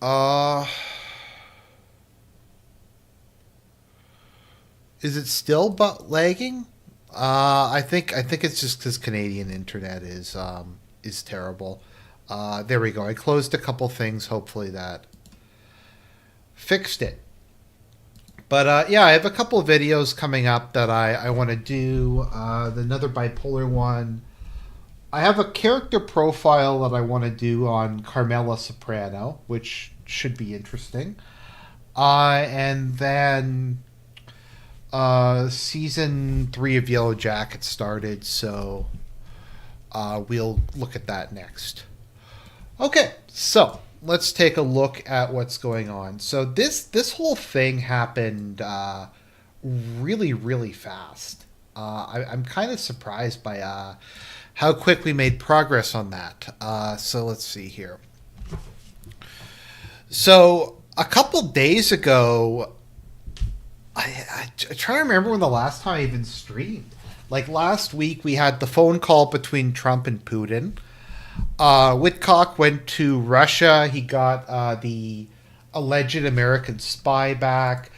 Uh, is it still but lagging? I think it's just because Canadian internet is terrible. There we go. I closed a couple things. Hopefully that fixed it. But yeah, I have a couple of videos coming up that I want to do. Another bipolar one. I have a character profile that I want to do on Carmela Soprano, which should be interesting. And then season 3 of Yellow Jacket started, so we'll look at that next. Okay, so let's take a look at what's going on. So this whole thing happened really really fast. I'm kind of surprised by how quick we made progress on that. So let's see here. So a couple days ago, I try to remember when the last time I even streamed. Like last week, we had the phone call between Trump and Putin. Whitcock went to Russia. He got the alleged American spy back.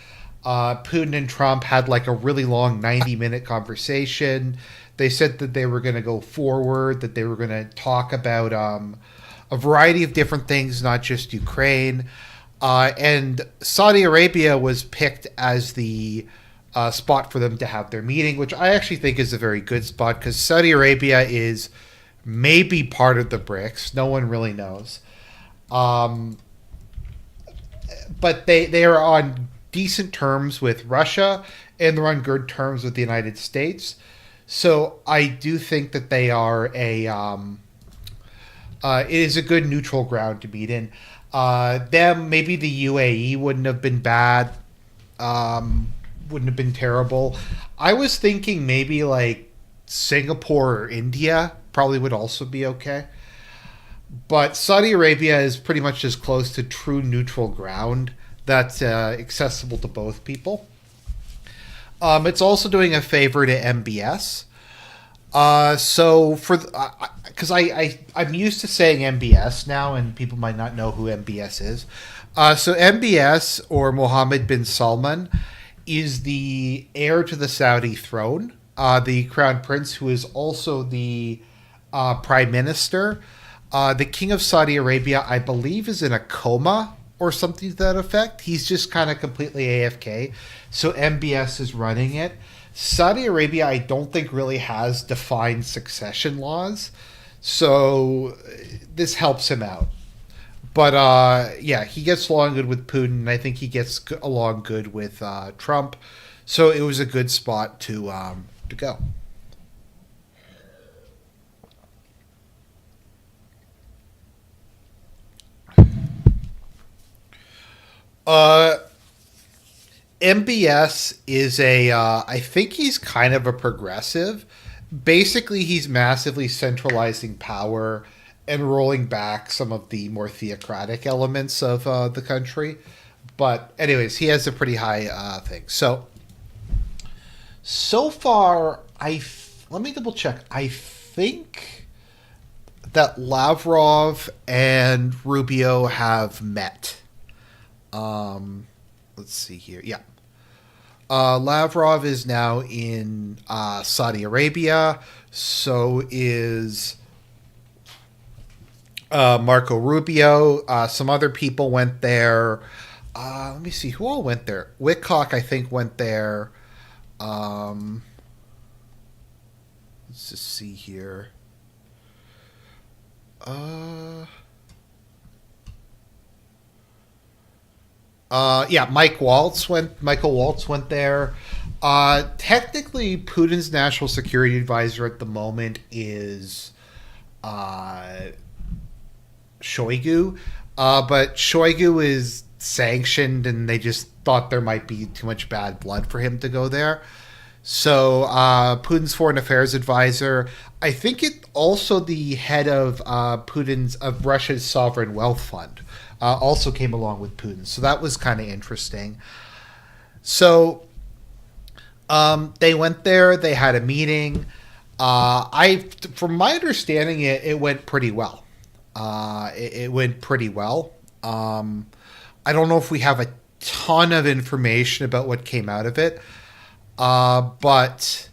Putin and Trump had like a really long 90-minute conversation. They said that they were going to go forward, that they were going to talk about a variety of different things, not just Ukraine. And Saudi Arabia was picked as the spot for them to have their meeting, which I actually think is a very good spot because Saudi Arabia is maybe part of the BRICS. No one really knows. But they are on decent terms with Russia and they're on good terms with the United States. So I do think that they are it is a good neutral ground to meet in. Them, maybe the UAE wouldn't have been bad. Wouldn't have been terrible. I was thinking maybe like Singapore or India probably would also be okay. But Saudi Arabia is pretty much as close to true neutral ground that's accessible to both people. It's also doing a favor to MBS. So for because I'm used to saying MBS now, and people might not know who MBS is. So MBS or Mohammed bin Salman is the heir to the Saudi throne, the crown prince who is also the prime minister. The king of Saudi Arabia, I believe, is in a coma or something to that effect. He's just kind of completely AFK. So MBS is running it. Saudi Arabia, I don't think really has defined succession laws. So this helps him out. But yeah, he gets along good with Putin. And I think he gets along good with Trump. So it was a good spot to go. Uh, MBS is I think he's kind of a progressive. Basically, he's massively centralizing power and rolling back some of the more theocratic elements of the country. But, anyways, he has a pretty high thing. So far, let me double check. I think that Lavrov and Rubio have met. Let's see here. Yeah. Lavrov is now in Saudi Arabia. So is Marco Rubio. Some other people went there. Let me see who all went there. Whitcock, I think, went there. Um, let's just see here. Uh, yeah, Michael Waltz went there. Technically, Putin's national security advisor at the moment is uh, Shoigu, but Shoigu is sanctioned, and they just thought there might be too much bad blood for him to go there. So Putin's foreign affairs advisor, I think it also the head of Putin's of Russia's sovereign wealth fund, also came along with Putin. So that was kind of interesting. So they went there. They had a meeting. From my understanding, it went pretty well. It went pretty well. I don't know if we have a ton of information about what came out of it, but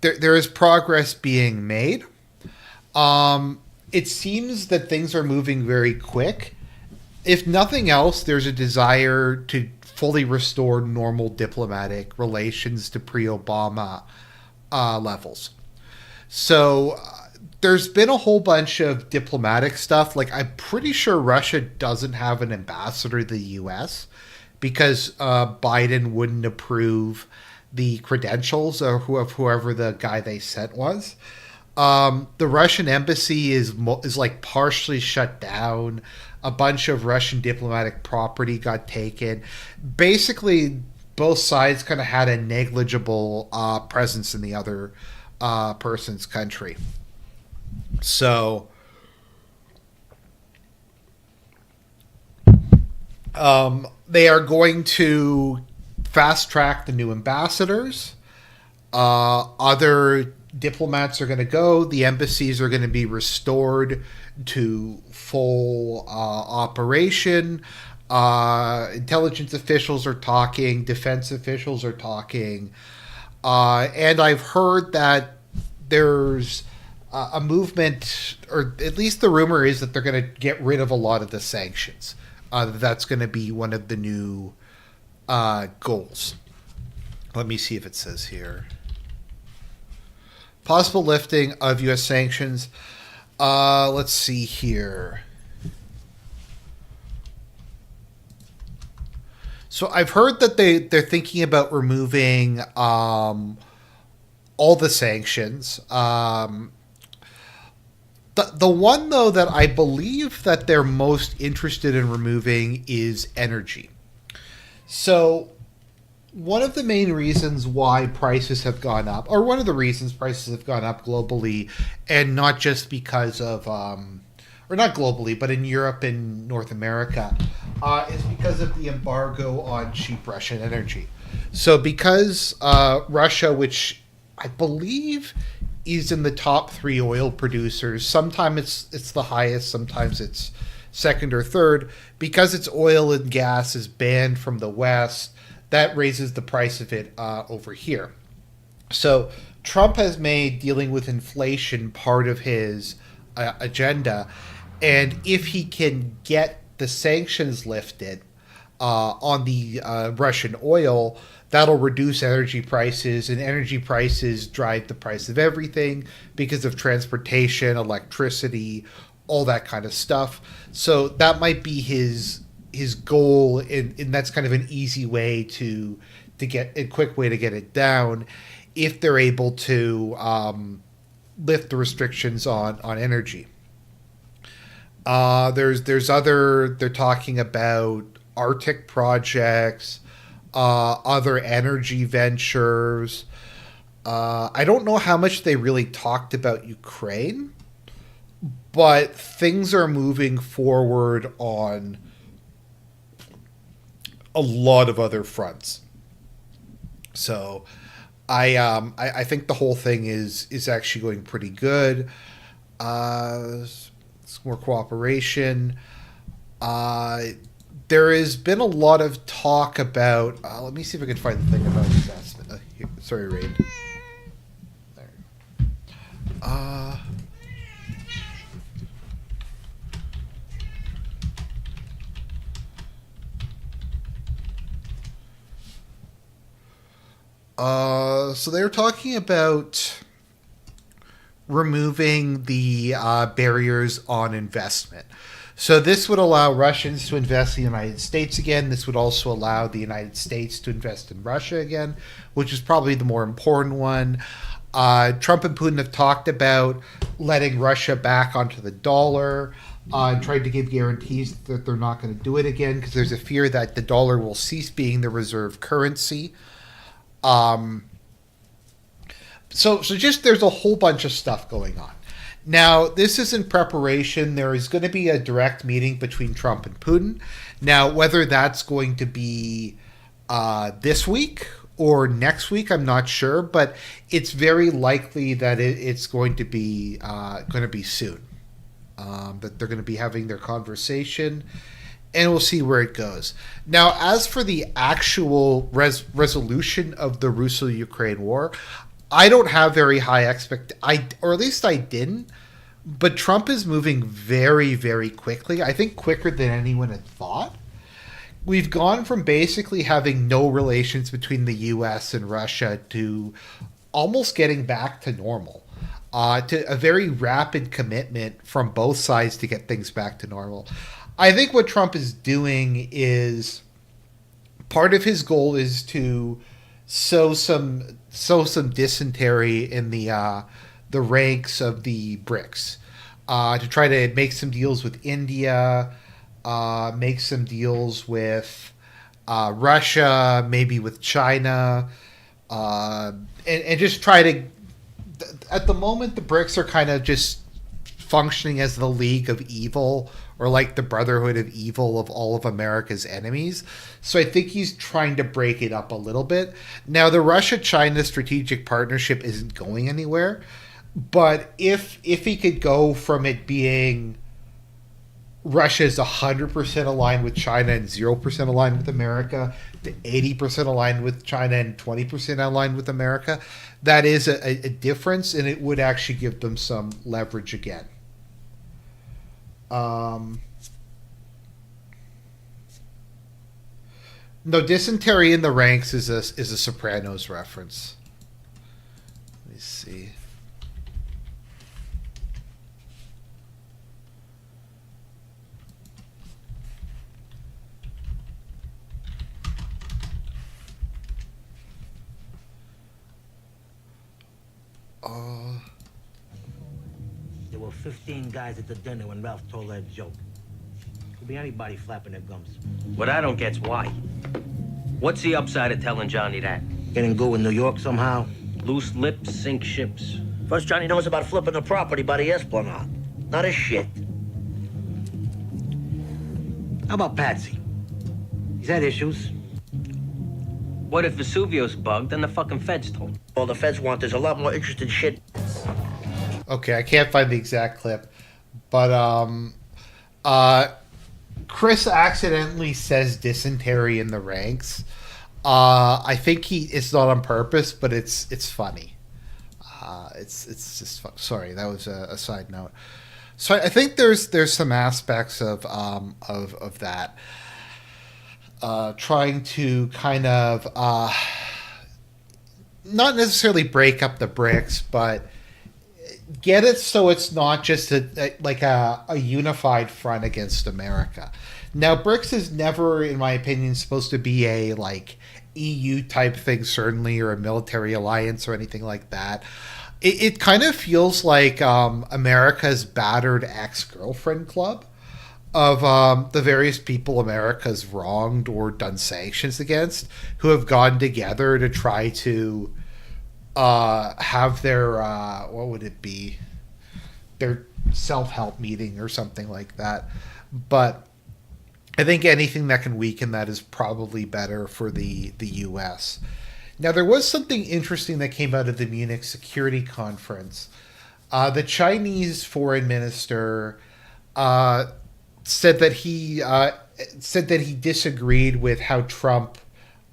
there is progress being made. It seems that things are moving very quick. If nothing else, there's a desire to fully restore normal diplomatic relations to pre-Obama levels. So there's been a whole bunch of diplomatic stuff. Like, I'm pretty sure Russia doesn't have an ambassador to the U.S. because Biden wouldn't approve the credentials of whoever the guy they sent was. The Russian embassy is like partially shut down. A bunch of Russian diplomatic property got taken. Basically, both sides kind of had a negligible presence in the other person's country. So, they are going to fast track the new ambassadors. Other diplomats are going to go. The embassies are going to be restored to full operation. Intelligence officials are talking. Defense officials are talking. And I've heard that there's a movement, or at least the rumor is that they're going to get rid of a lot of the sanctions. That's going to be one of the new goals. Let me see if it says here. Possible lifting of U.S. sanctions. Let's see here. So I've heard that they're thinking about removing all the sanctions. The one, though, that I believe that they're most interested in removing is energy. So one of the main reasons why prices have gone up, or one of the reasons prices have gone up globally, and not just because of, or not globally, but in Europe and North America, is because of the embargo on cheap Russian energy. So because Russia, which I believe is in the top 3 oil producers, sometimes it's the highest, sometimes it's second or third, because its oil and gas is banned from the West, that raises the price of it over here. So Trump has made dealing with inflation part of his agenda, and if he can get the sanctions lifted on the Russian oil, that'll reduce energy prices, and energy prices drive the price of everything because of transportation, electricity, all that kind of stuff. So that might be his goal, and that's kind of an easy way to get a quick way to get it down if they're able to lift the restrictions on energy. There's other, they're talking about Arctic projects, other energy ventures. I don't know how much they really talked about Ukraine, but things are moving forward on a lot of other fronts. So I think the whole thing is actually going pretty good. More cooperation. There has been a lot of talk about. Let me see if I can find the thing about investment. Here, sorry, Raid. There. So they were talking about removing the barriers on investment. So this would allow Russians to invest in the United States again. This would also allow the United States to invest in Russia again, which is probably the more important one. Trump and Putin have talked about letting Russia back onto the dollar, and tried to give guarantees that they're not going to do it again because there's a fear that the dollar will cease being the reserve currency. So just there's a whole bunch of stuff going on. Now, this is in preparation. There is going to be a direct meeting between Trump and Putin. Now, whether that's going to be this week or next week, I'm not sure, but it's very likely that it's going to be soon. that they're going to be having their conversation, and we'll see where it goes. Now, as for the actual resolution of the Russo-Ukraine war, I don't have very high or at least I didn't. But Trump is moving very, very quickly. I think quicker than anyone had thought. We've gone from basically having no relations between the U.S. and Russia to almost getting back to normal, to a very rapid commitment from both sides to get things back to normal. I think what Trump is doing is part of his goal is to sow some dysentery in the ranks of the BRICS, to try to make some deals with India, make some deals with Russia, maybe with China, and just try to. At the moment, the BRICS are kind of just functioning as the League of Evil, or like the Brotherhood of Evil of all of America's enemies. So I think he's trying to break it up a little bit. Now, the Russia-China strategic partnership isn't going anywhere, but if he could go from it being Russia is 100% aligned with China and 0% aligned with America to 80% aligned with China and 20% aligned with America, that is a difference, and it would actually give them some leverage again. No, dysentery in the ranks is a Sopranos reference. Let me see. There were 15 guys at the dinner when Ralph told that joke. Could be anybody flapping their gums. What I don't get's why. What's the upside of telling Johnny that? Getting go in New York somehow. Loose lips sink ships. First Johnny knows about flipping the property by the Esplanade. Not his shit. How about Patsy? He's had issues. What if Vesuvio's bugged and the fucking feds told? All the feds want is a lot more interesting shit. Okay, I can't find the exact clip, but Chris accidentally says dysentery in the ranks. I think it's not on purpose, but it's funny. It's just fun. Sorry, that was a side note. So I think there's some aspects of that, trying to kind of not necessarily break up the BRICS, but get it so it's not just a unified front against America. Now, BRICS is never, in my opinion, supposed to be a like EU type thing, certainly, or a military alliance or anything like that. It kind of feels like America's battered ex-girlfriend club of the various people America's wronged or done sanctions against, who have gone together to try to have their what would it be, their self-help meeting or something like that. But I think anything that can weaken that is probably better for the U.S. Now, there was something interesting that came out of the Munich Security Conference. The Chinese foreign minister said that he disagreed with how Trump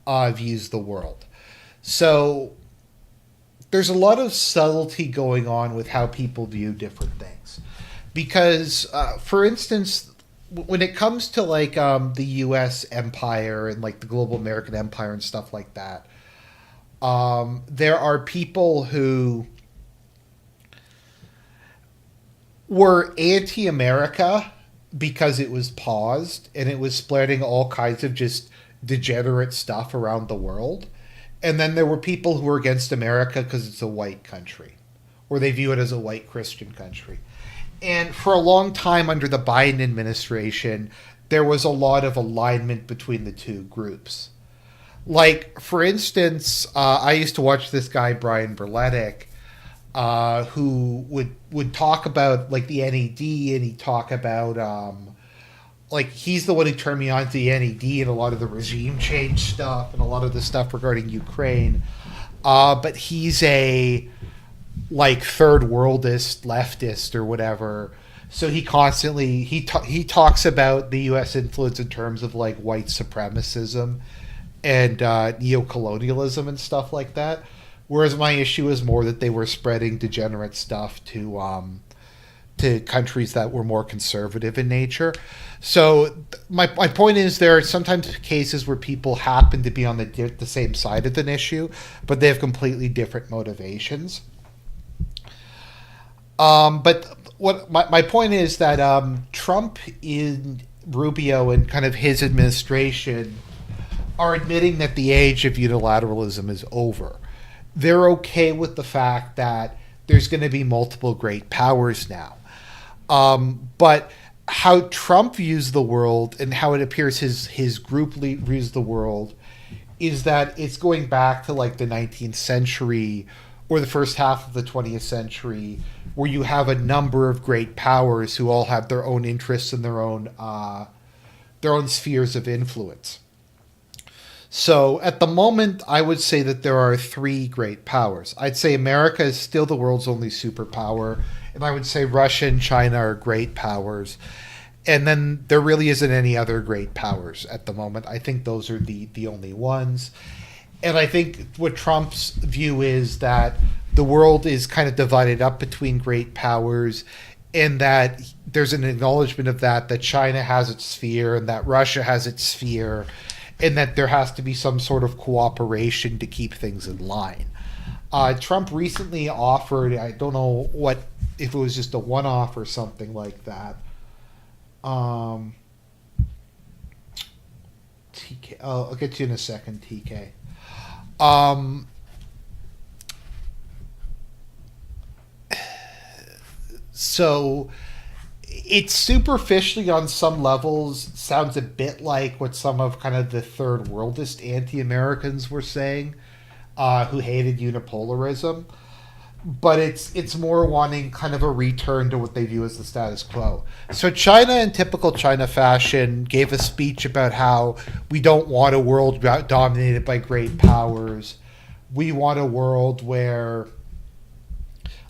views the world. So there's a lot of subtlety going on with how people view different things. Because, for instance, when it comes to like the U.S. empire and like the global American empire and stuff like that, there are people who were anti-America because it was paused and it was spreading all kinds of just degenerate stuff around the world. And then there were people who were against America because it's a white country, or they view it as a white Christian country. And for a long time under the Biden administration, there was a lot of alignment between the two groups. Like, for instance, I used to watch this guy, Brian Berletic, who would talk about, like, the NED, and he'd talk about, like, he's the one who turned me on to the NED and a lot of the regime change stuff and a lot of the stuff regarding Ukraine. But he's a, like, third worldist, leftist or whatever, So he talks about the U.S. influence in terms of like white supremacism and neocolonialism and stuff like that. Whereas my issue is more that they were spreading degenerate stuff to countries that were more conservative in nature. So my point is there are sometimes cases where people happen to be on the same side of an issue, but they have completely different motivations. But what my point is that Trump in Rubio and kind of his administration are admitting that the age of unilateralism is over. They're okay with the fact that there's going to be multiple great powers now. But how Trump views the world and how it appears his group views the world is that it's going back to like the 19th century or the first half of the 20th century, where you have a number of great powers who all have their own interests and their own spheres of influence. So at the moment, I would say that there are three great powers. I'd say America is still the world's only superpower, and I would say Russia and China are great powers. And then there really isn't any other great powers at the moment. I think those are the only ones. And I think what Trump's view is that the world is kind of divided up between great powers, and that there's an acknowledgement of that China has its sphere and that Russia has its sphere, and that there has to be some sort of cooperation to keep things in line. Trump recently offered, I don't know if it was just a one-off or something like that. TK, I'll get to you in a second, TK. So it superficially on some levels sounds a bit like what some of kind of the third worldist anti-Americans were saying, who hated unipolarism. But it's more wanting kind of a return to what they view as the status quo. So China, in typical China fashion, gave a speech about how we don't want a world dominated by great powers. We want a world where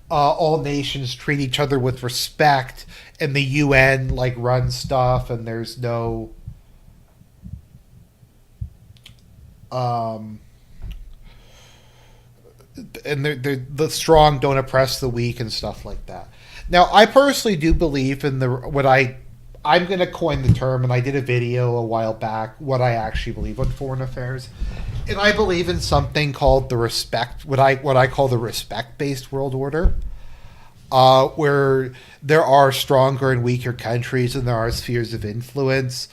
all nations treat each other with respect, and the UN like runs stuff, and there's no and the strong don't oppress the weak and stuff like that. Now, I personally do believe in I'm going to coin the term, and I did a video a while back, what I actually believe on foreign affairs. And I believe in something called what I call the respect-based world order, where there are stronger and weaker countries and there are spheres of influence,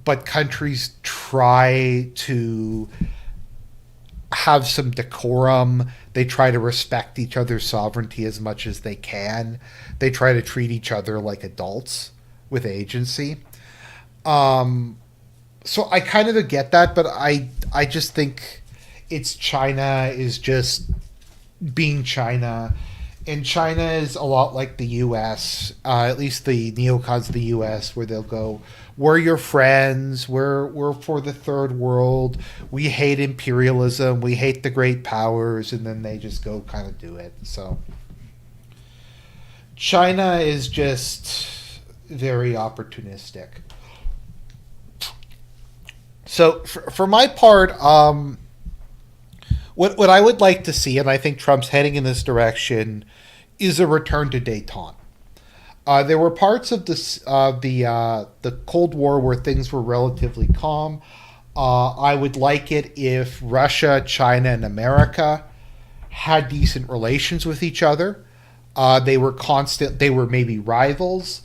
but countries try to have some decorum. They try to respect each other's sovereignty as much as they can. They try to treat each other like adults with agency. So I kind of get that, but I just think it's China is just being China. And China is a lot like the U.S., at least the neocons of the U.S., where they'll go, we're your friends, we're for the third world, we hate imperialism, we hate the great powers, and then they just go kind of do it. So China is just very opportunistic. So for my part, what I would like to see, and I think Trump's heading in this direction, is a return to détente. There were parts of the Cold War where things were relatively calm. I would like it if Russia, China, and America had decent relations with each other. They were maybe rivals,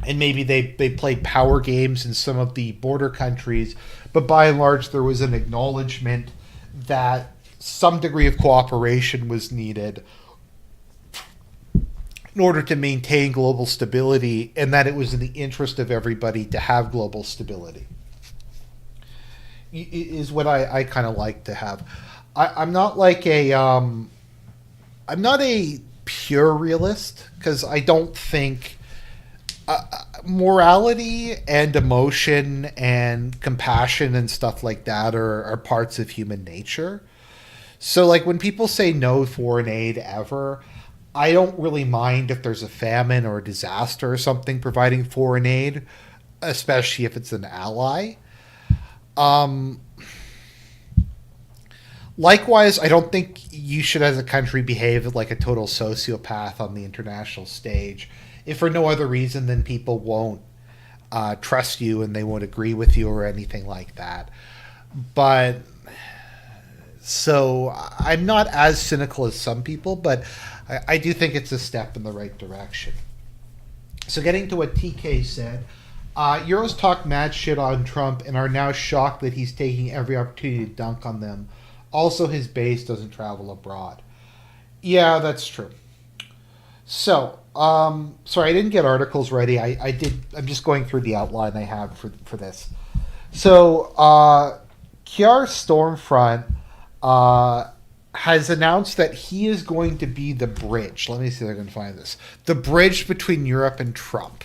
and maybe they played power games in some of the border countries, but by and large there was an acknowledgement that some degree of cooperation was needed in order to maintain global stability, and that it was in the interest of everybody to have global stability, is what I kind of like to have. I'm not like I'm not a pure realist, because I don't think morality and emotion and compassion and stuff like that are parts of human nature. So like when people say no foreign aid ever, I don't really mind if there's a famine or a disaster or something providing foreign aid, especially if it's an ally. Um, Likewise, I don't think you should, as a country, behave like a total sociopath on the international stage, if for no other reason than people won't trust you and they won't agree with you or anything like that. But so I'm not as cynical as some people, but I do think it's a step in the right direction. So getting to what TK said, Euros talk mad shit on Trump and are now shocked that he's taking every opportunity to dunk on them. Also, his base doesn't travel abroad. Yeah, that's true. So, sorry, I didn't get articles ready. I did. I'm just going through the outline I have for this. So, Kiar Stormfront has announced that he is going to be the bridge. Let me see if I can find this. The bridge between Europe and Trump.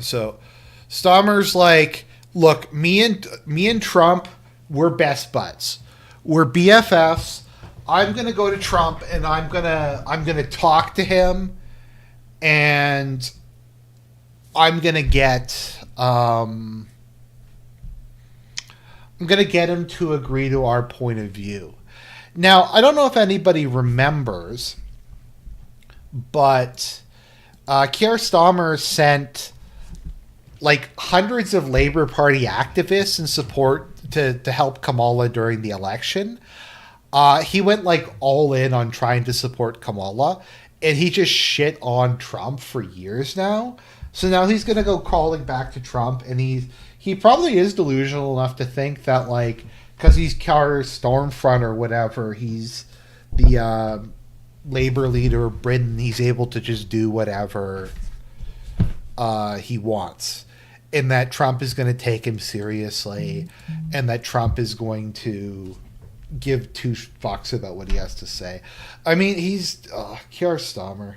So, Starmer's like, look, me and Trump, we're best buds. We're BFFs. I'm gonna go to Trump and I'm gonna talk to him, and I'm gonna get him to agree to our point of view. Now, I don't know if anybody remembers, but Keir Starmer sent like hundreds of Labour Party activists in support to help Kamala during the election. He went like all in on trying to support Kamala, and he just shit on Trump for years now. So now he's going to go crawling back to Trump, and he probably is delusional enough to think that, like, because he's Keir Stormfront or whatever, he's the Labour leader of Britain, he's able to just do whatever he wants. And that Trump is going to take him seriously, and that Trump is going to give two fucks about what he has to say. I mean, he's Keir Starmer.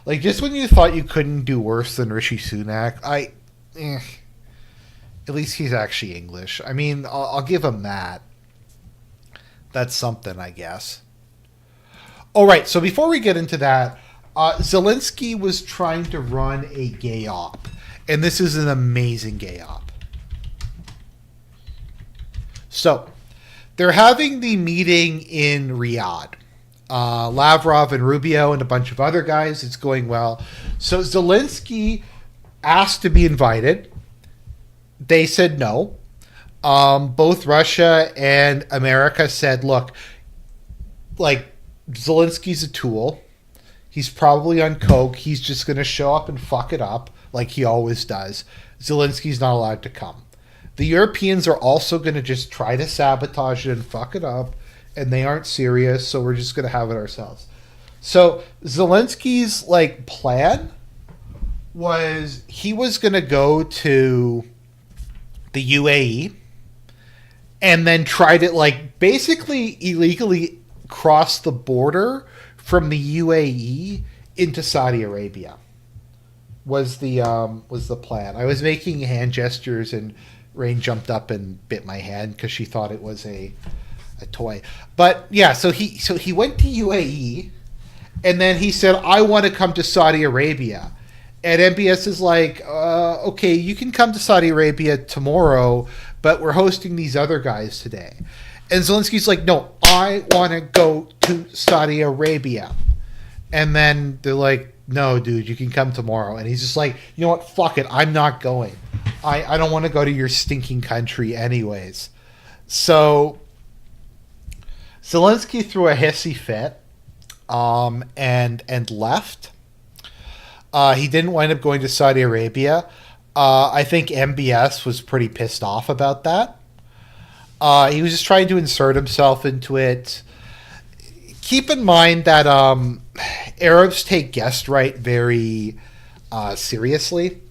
Like, just when you thought you couldn't do worse than Rishi Sunak, at least he's actually English. I mean, I'll give him that. That's something, I guess. All right, so before we get into that, Zelensky was trying to run a gay op. And this is an amazing gay op. So, they're having the meeting in Riyadh. Lavrov and Rubio and a bunch of other guys. It's going well. So, Zelensky asked to be invited. They said no. Both Russia and America said, look, like, Zelensky's a tool. He's probably on coke. He's just going to show up and fuck it up like he always does. Zelensky's not allowed to come. The Europeans are also going to just try to sabotage it and fuck it up, and they aren't serious, so we're just going to have it ourselves. So Zelensky's like plan was he was going to go to the UAE and then try to like basically illegally cross the border from the UAE into Saudi Arabia. Was the plan. I was making hand gestures and Rain jumped up and bit my hand because she thought it was a toy. But yeah, so he went to UAE, and then he said, I want to come to Saudi Arabia. And MBS is like, okay, you can come to Saudi Arabia tomorrow, but we're hosting these other guys today. And Zelensky's like, no, I want to go to Saudi Arabia. And then they're like, no, dude, you can come tomorrow. And he's just like, you know what? Fuck it. I'm not going. I don't want to go to your stinking country anyways. So Zelensky threw a hissy fit and left. He didn't wind up going to Saudi Arabia. I think MBS was pretty pissed off about that. He was just trying to insert himself into it. Keep in mind that Arabs take guest right very seriously.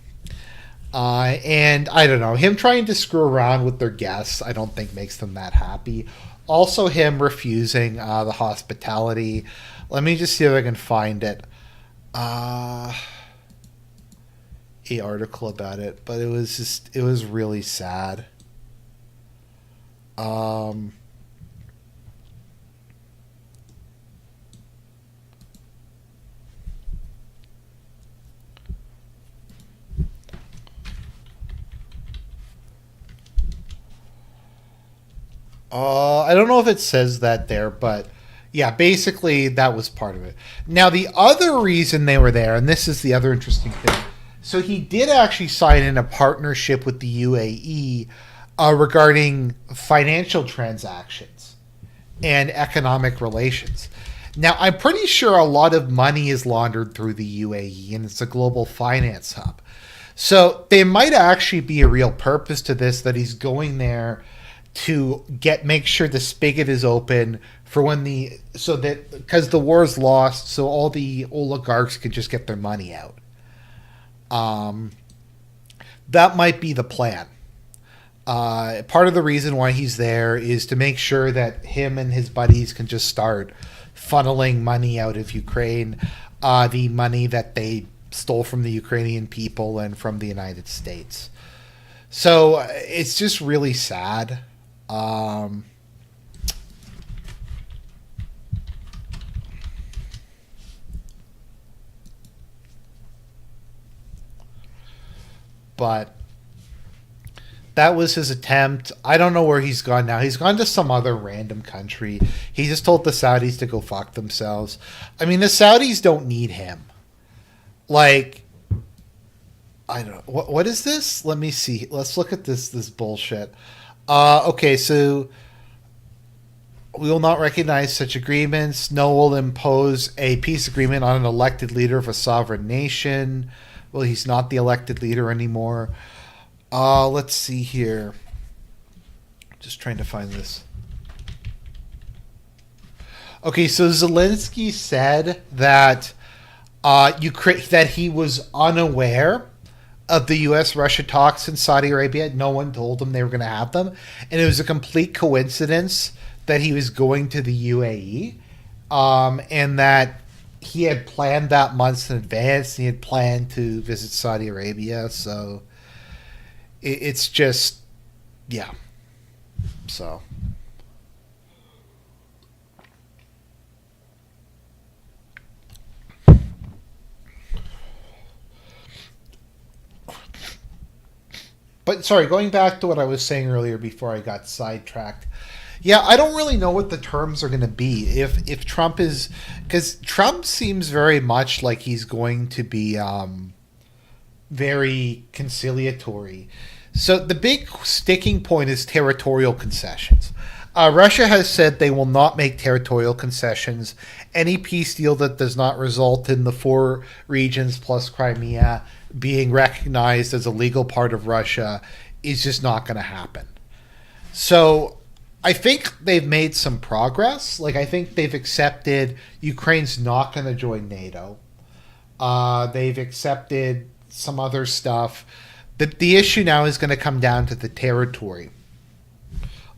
And I don't know, him trying to screw around with their guests, I don't think makes them that happy. Also, him refusing the hospitality. Let me just see if I can find it. A article about it, but it was really sad. Um, I don't know if it says that there, but yeah, basically that was part of it. Now, the other reason they were there, and this is the other interesting thing, so he did actually sign in a partnership with the UAE regarding financial transactions and economic relations. Now, I'm pretty sure a lot of money is laundered through the UAE, and it's a global finance hub. So there might actually be a real purpose to this, that he's going there to make sure the spigot is open for when because the war is lost, so all the oligarchs can just get their money out. Um, that might be the plan. Part of the reason why he's there is to make sure that him and his buddies can just start funneling money out of Ukraine, the money that they stole from the Ukrainian people and from the United States. So it's just really sad. But that was his attempt. I don't know where he's gone now. He's gone to some other random country. He just told the Saudis to go fuck themselves. I mean, the Saudis don't need him. Like, I don't know. What is this? Let me see. Let's look at this bullshit. Okay, so we will not recognize such agreements. No, will impose a peace agreement on an elected leader of a sovereign nation. Well, he's not the elected leader anymore. Let's see here. Just trying to find this. Okay, so Zelensky said that that he was unaware of the U.S.-Russia talks in Saudi Arabia. No one told him they were going to have them, and it was a complete coincidence that he was going to the UAE, and that he had planned that months in advance. He had planned to visit Saudi Arabia, so it's just, yeah. So. But sorry, going back to what I was saying earlier before I got sidetracked. Yeah, I don't really know what the terms are going to be. If Trump is, because Trump seems very much like he's going to be very conciliatory. So the big sticking point is territorial concessions. Russia has said they will not make territorial concessions. Any peace deal that does not result in the 4 regions plus Crimea being recognized as a legal part of Russia is just not going to happen. So I think they've made some progress. Like, I think they've accepted Ukraine's not going to join NATO. They've accepted some other stuff. The issue now is going to come down to the territory.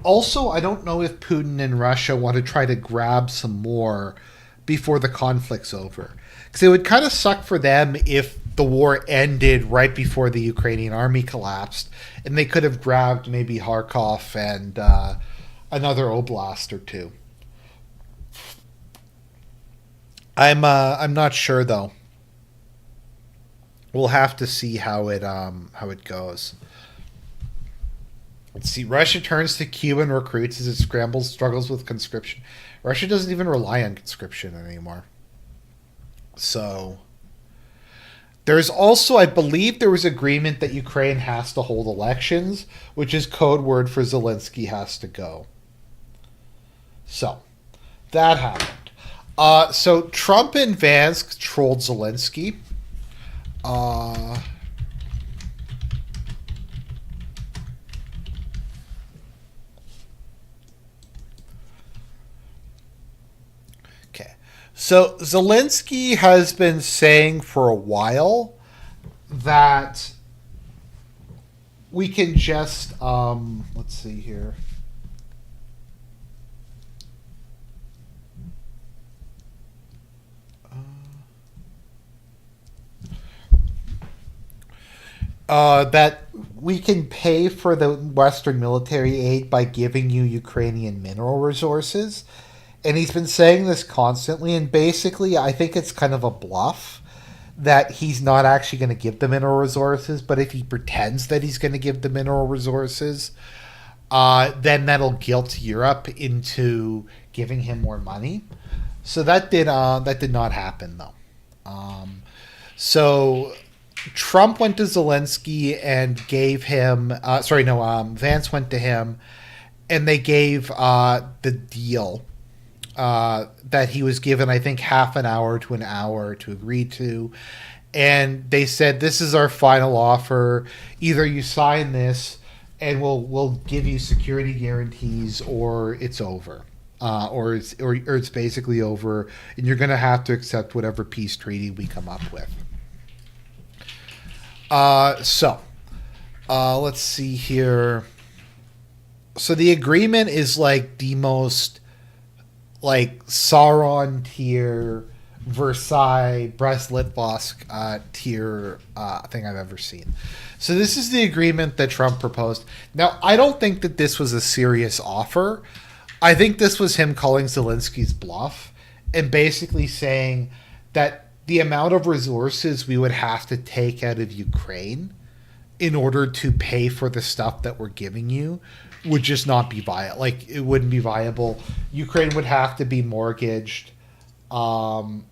Also, I don't know if Putin and Russia want to try to grab some more before the conflict's over. Because it would kind of suck for them if the war ended right before the Ukrainian army collapsed, and they could have grabbed maybe Kharkov and another oblast or two. I'm not sure though. We'll have to see how it goes. Let's see. Russia turns to Cuban recruits as it struggles with conscription. Russia doesn't even rely on conscription anymore. So there's also, I believe there was agreement that Ukraine has to hold elections, which is code word for Zelensky has to go. So that happened. So Trump and Vance controlled Zelensky. Okay. So Zelensky has been saying for a while that we can just let's see here. That we can pay for the Western military aid by giving you Ukrainian mineral resources. And he's been saying this constantly, and basically I think it's kind of a bluff that he's not actually going to give the mineral resources, but if he pretends that he's going to give the mineral resources, then that'll guilt Europe into giving him more money. So that did not happen though. So Trump went to Zelensky and gave him Vance went to him, and they gave the deal that he was given, I think, half an hour to an hour to agree to. And they said, this is our final offer. Either you sign this and we'll give you security guarantees, or it's over. Or it's basically over, and you're going to have to accept whatever peace treaty we come up with. Let's see here. So the agreement is like the most like Sauron tier, Versailles, Brest-Litovsk tier thing I've ever seen. So this is the agreement that Trump proposed. Now, I don't think that this was a serious offer. I think this was him calling Zelensky's bluff and basically saying that the amount of resources we would have to take out of Ukraine in order to pay for the stuff that we're giving you would just not be viable. Like, it wouldn't be viable. Ukraine would have to be mortgaged, like,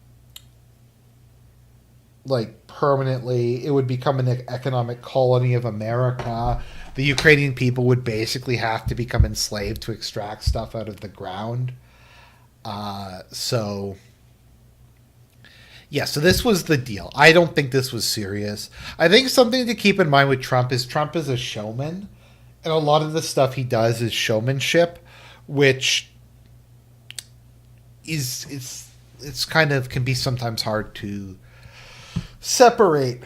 permanently. It would become an economic colony of America. The Ukrainian people would basically have to become enslaved to extract stuff out of the ground. So this was the deal. I don't think this was serious. I think something to keep in mind with Trump is a showman. And a lot of the stuff he does is showmanship, which it's kind of can be sometimes hard to separate.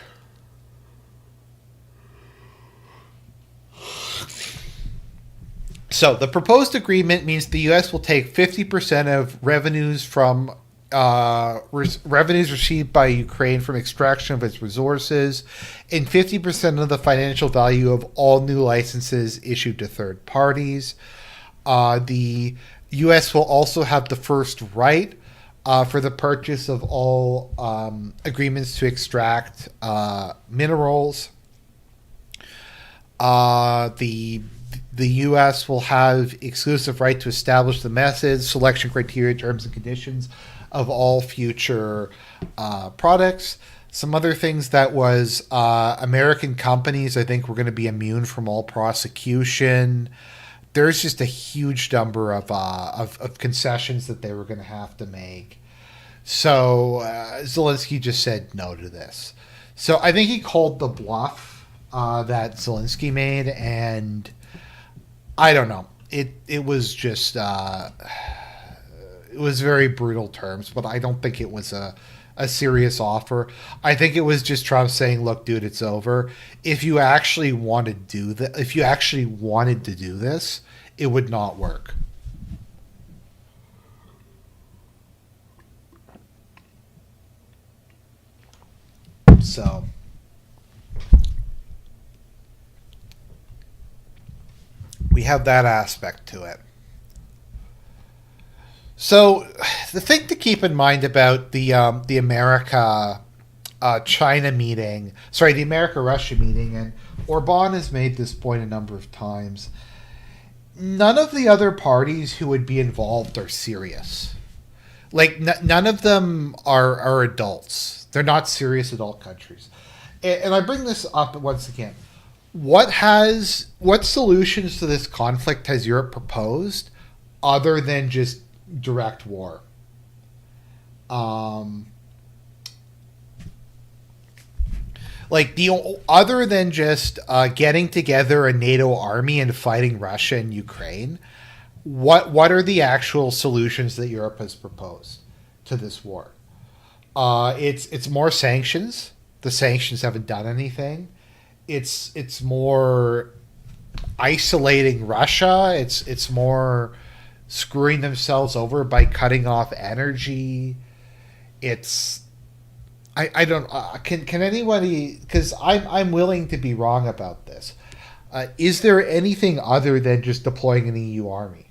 So the proposed agreement means the U.S. will take 50% of revenues from revenues received by Ukraine from extraction of its resources, and 50% of the financial value of all new licenses issued to third parties. The U.S. will also have the first right for the purchase of all agreements to extract minerals. The U.S. will have exclusive right to establish the methods, selection criteria, terms, and conditions of all future products. Some other things that was American companies, I think, were going to be immune from all prosecution. There's just a huge number of concessions that they were going to have to make. So Zelensky just said no to this. So I think he called the bluff that Zelensky made, and I don't know. It was just it was very brutal terms, but I don't think it was a serious offer. I think it was just Trump saying, "Look, dude, it's over. If you actually wanted to do this, it would not work." So we have that aspect to it. So the thing to keep in mind about the America China meeting, the America Russia meeting, and Orban has made this point a number of times. None of the other parties who would be involved are serious. Like none of them are adults. They're not serious adult countries. And I bring this up once again. What solutions to this conflict has Europe proposed other than just direct war? Other than just getting together a NATO army and fighting Russia and Ukraine, what are the actual solutions that Europe has proposed to this war? It's more sanctions. The sanctions haven't done anything. It's more isolating Russia. It's more screwing themselves over by cutting off energy. I don't can anybody, because I'm willing to be wrong about this. Is there anything other than just deploying an EU army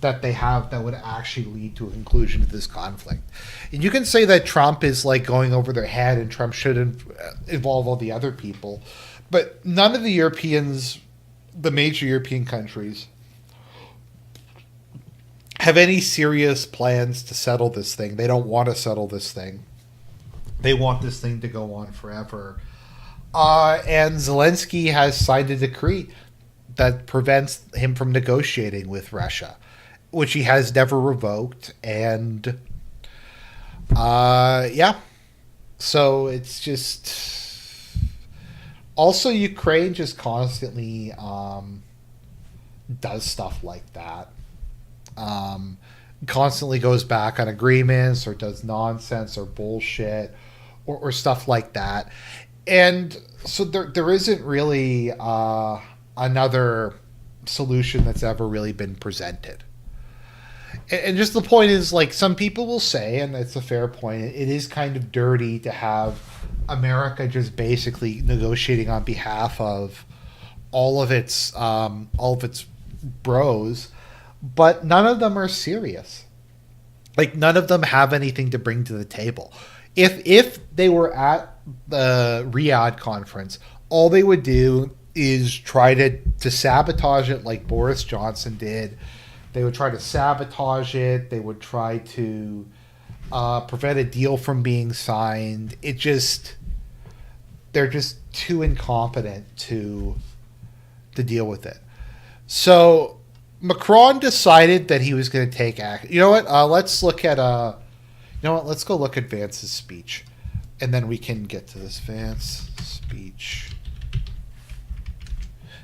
that they have that would actually lead to a conclusion to this conflict? And you can say that Trump is like going over their head and Trump should involve all the other people, but none of the Europeans, the major European countries, have any serious plans to settle this thing. They don't want to settle this thing. They want this thing to go on forever. And Zelensky has signed a decree that prevents him from negotiating with Russia, which he has never revoked. And yeah, so it's just also Ukraine just constantly does stuff like that. Constantly goes back on agreements or does nonsense or bullshit or stuff like that. And so there isn't really another solution that's ever really been presented. And just the point is, like, some people will say, and it's a fair point, it is kind of dirty to have America just basically negotiating on behalf of all of its bros, but none of them are serious. Like, none of them have anything to bring to the table. If they were at the Riyadh conference, all they would do is try to sabotage it like Boris Johnson did. They would try to sabotage it. They would try to prevent a deal from being signed. They're just too incompetent to deal with it. So Macron decided that he was going to take action. You know what? Let's look at let's go look at Vance's speech, and then we can get to this Vance speech.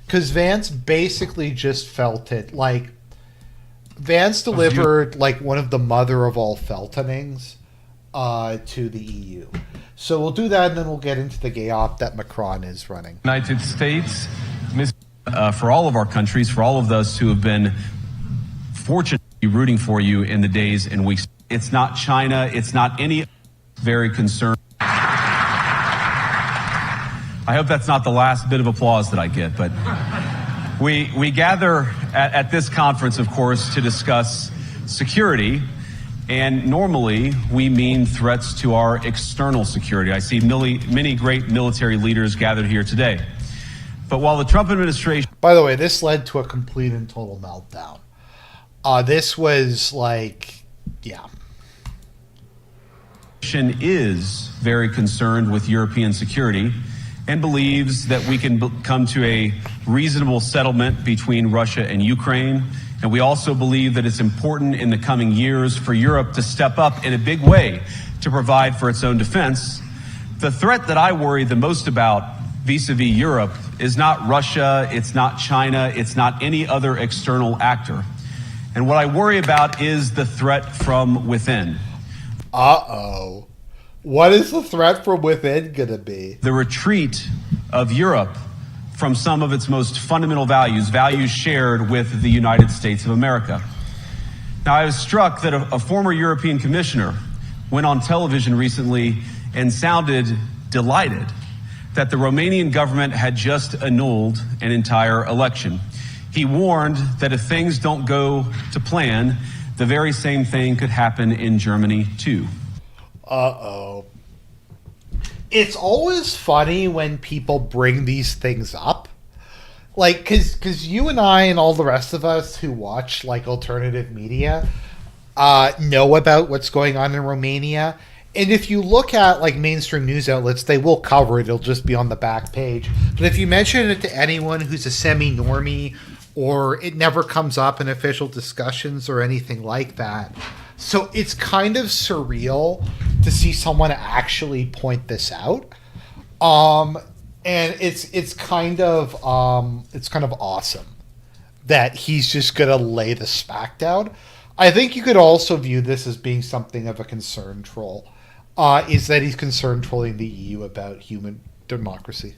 Because Vance basically just felt it like Vance delivered like one of the mother of all feltonings to the EU. So we'll do that, and then we'll get into the gay op that Macron is running. United States, for all of our countries, for all of those who have been fortunate to be rooting for you in the days and weeks. It's not China. It's not any very concerned. I hope that's not the last bit of applause that I get, but we gather at this conference, of course, to discuss security. And normally we mean threats to our external security. I see many great military leaders gathered here today. But while the Trump administration... By the way, this led to a complete and total meltdown. This was like, yeah. ...is very concerned with European security and believes that we can come to a reasonable settlement between Russia and Ukraine. And we also believe that it's important in the coming years for Europe to step up in a big way to provide for its own defense. The threat that I worry the most about vis-a-vis Europe is not Russia, it's not China, it's not any other external actor. And what I worry about is the threat from within. Uh-oh. What is the threat from within going to be? The retreat of Europe from some of its most fundamental values shared with the United States of America. Now, I was struck that a former European commissioner went on television recently and sounded delighted that the Romanian government had just annulled an entire election. He warned that if things don't go to plan, the very same thing could happen in Germany, too. Uh-oh. It's always funny when people bring these things up. Like, because you and I and all the rest of us who watch, like, alternative media know about what's going on in Romania. And if you look at, like, mainstream news outlets, they will cover it. It'll just be on the back page. But if you mention it to anyone who's a semi-normie or it never comes up in official discussions or anything like that. So it's kind of surreal to see someone actually point this out. And it's kind of awesome that he's just gonna lay the smack down. I think you could also view this as being something of a concern troll. Is that he's concerned trolling the EU about human democracy.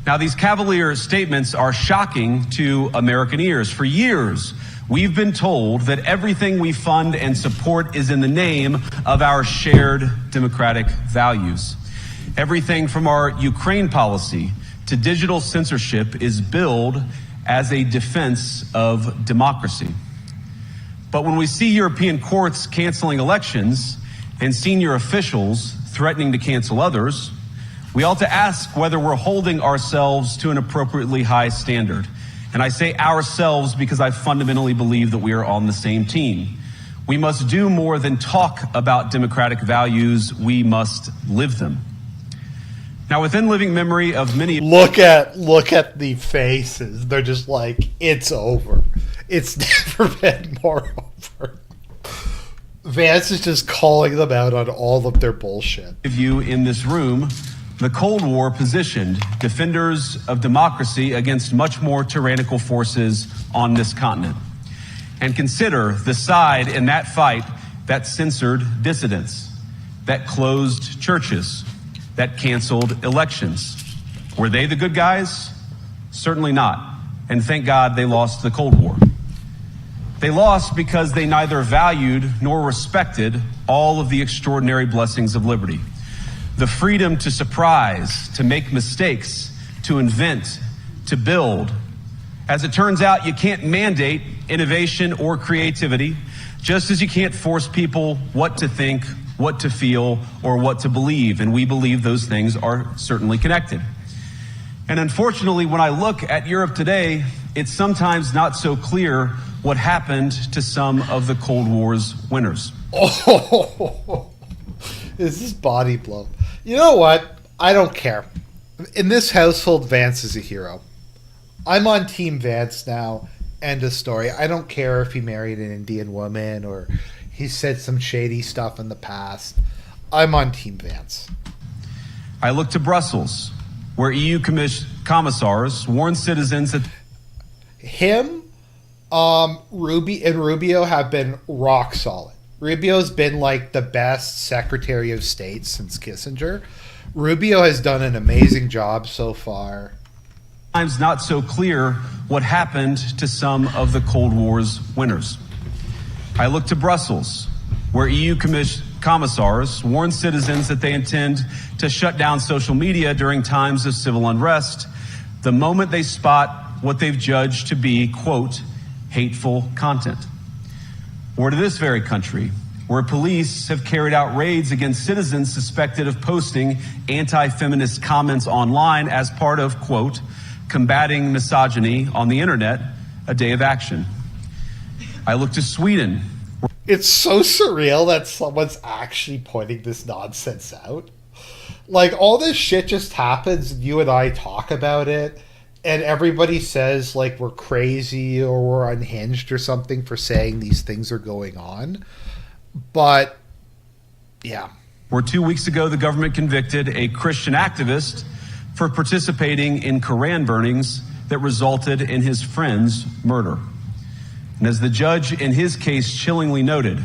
Now, these cavalier statements are shocking to American ears. For years, we've been told that everything we fund and support is in the name of our shared democratic values. Everything from our Ukraine policy to digital censorship is billed as a defense of democracy. But when we see European courts canceling elections and senior officials threatening to cancel others, we ought to ask whether we're holding ourselves to an appropriately high standard. And I say ourselves because I fundamentally believe that we are on the same team. We must do more than talk about democratic values. We must live them. Now, within living memory of many... Look at the faces. They're just like, it's over. It's never been more over. Vance is just calling them out on all of their bullshit. Of you in this room, the Cold War positioned defenders of democracy against much more tyrannical forces on this continent. And consider the side in that fight that censored dissidents, that closed churches, that canceled elections. Were they the good guys? Certainly not. And thank God they lost the Cold War. They lost because they neither valued nor respected all of the extraordinary blessings of liberty. The freedom to surprise, to make mistakes, to invent, to build. As it turns out, you can't mandate innovation or creativity, just as you can't force people what to think, what to feel, or what to believe. And we believe those things are certainly connected. And unfortunately, when I look at Europe today, it's sometimes not so clear what happened to some of the Cold War's winners. Oh, this is body blow. You know what? I don't care. In this household, Vance is a hero. I'm on Team Vance now. End of story. I don't care if he married an Indian woman or he said some shady stuff in the past. I'm on Team Vance. I look to Brussels, where EU commissars warn citizens that him, Rubio have been rock solid. Rubio's been like the best Secretary of State since Kissinger. Rubio has done an amazing job so far. It's not so clear what happened to some of the Cold War's winners. I look to Brussels, where EU commissars warn citizens that they intend to shut down social media during times of civil unrest the moment they spot what they've judged to be, quote, hateful content. Or to this very country, where police have carried out raids against citizens suspected of posting anti-feminist comments online as part of, quote, combating misogyny on the internet, a day of action. I look to Sweden. It's so surreal that someone's actually pointing this nonsense out. Like, all this shit just happens, and you and I talk about it, and everybody says, like, we're crazy or we're unhinged or something for saying these things are going on. But, yeah. Where 2 weeks ago, the government convicted a Christian activist for participating in Koran burnings that resulted in his friend's murder. And as the judge in his case chillingly noted,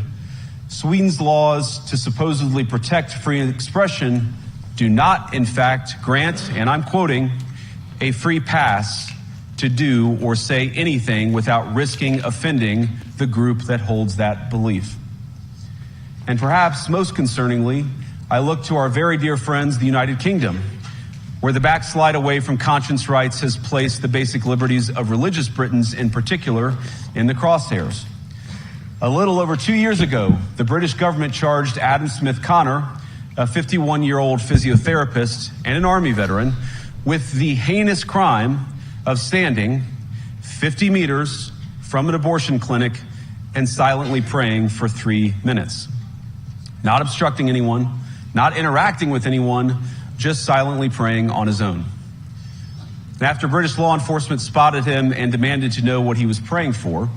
Sweden's laws to supposedly protect free expression do not, in fact, grant, and I'm quoting, a free pass to do or say anything without risking offending the group that holds that belief. And perhaps most concerningly, I look to our very dear friends, the United Kingdom, where the backslide away from conscience rights has placed the basic liberties of religious Britons in particular in the crosshairs. A little over 2 years ago, the British government charged Adam Smith Connor, a 51-year-old physiotherapist and an Army veteran, with the heinous crime of standing 50 meters from an abortion clinic and silently praying for 3 minutes. Not obstructing anyone, not interacting with anyone, just silently praying on his own. And after British law enforcement spotted him and demanded to know what he was praying for,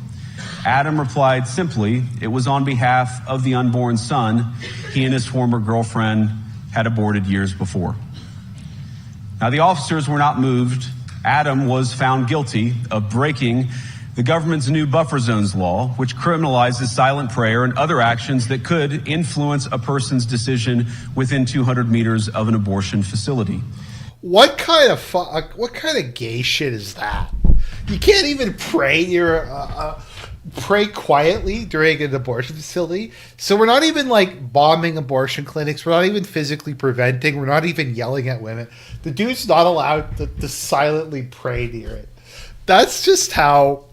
Adam replied simply, it was on behalf of the unborn son he and his former girlfriend had aborted years before. Now, the officers were not moved. Adam was found guilty of breaking the government's new buffer zones law, which criminalizes silent prayer and other actions that could influence a person's decision within 200 meters of an abortion facility. What kind of gay shit is that? You can't even pray your pray quietly during an abortion facility. So we're not even like bombing abortion clinics. We're not even physically preventing. We're not even yelling at women. The dude's not allowed to silently pray near it. That's just how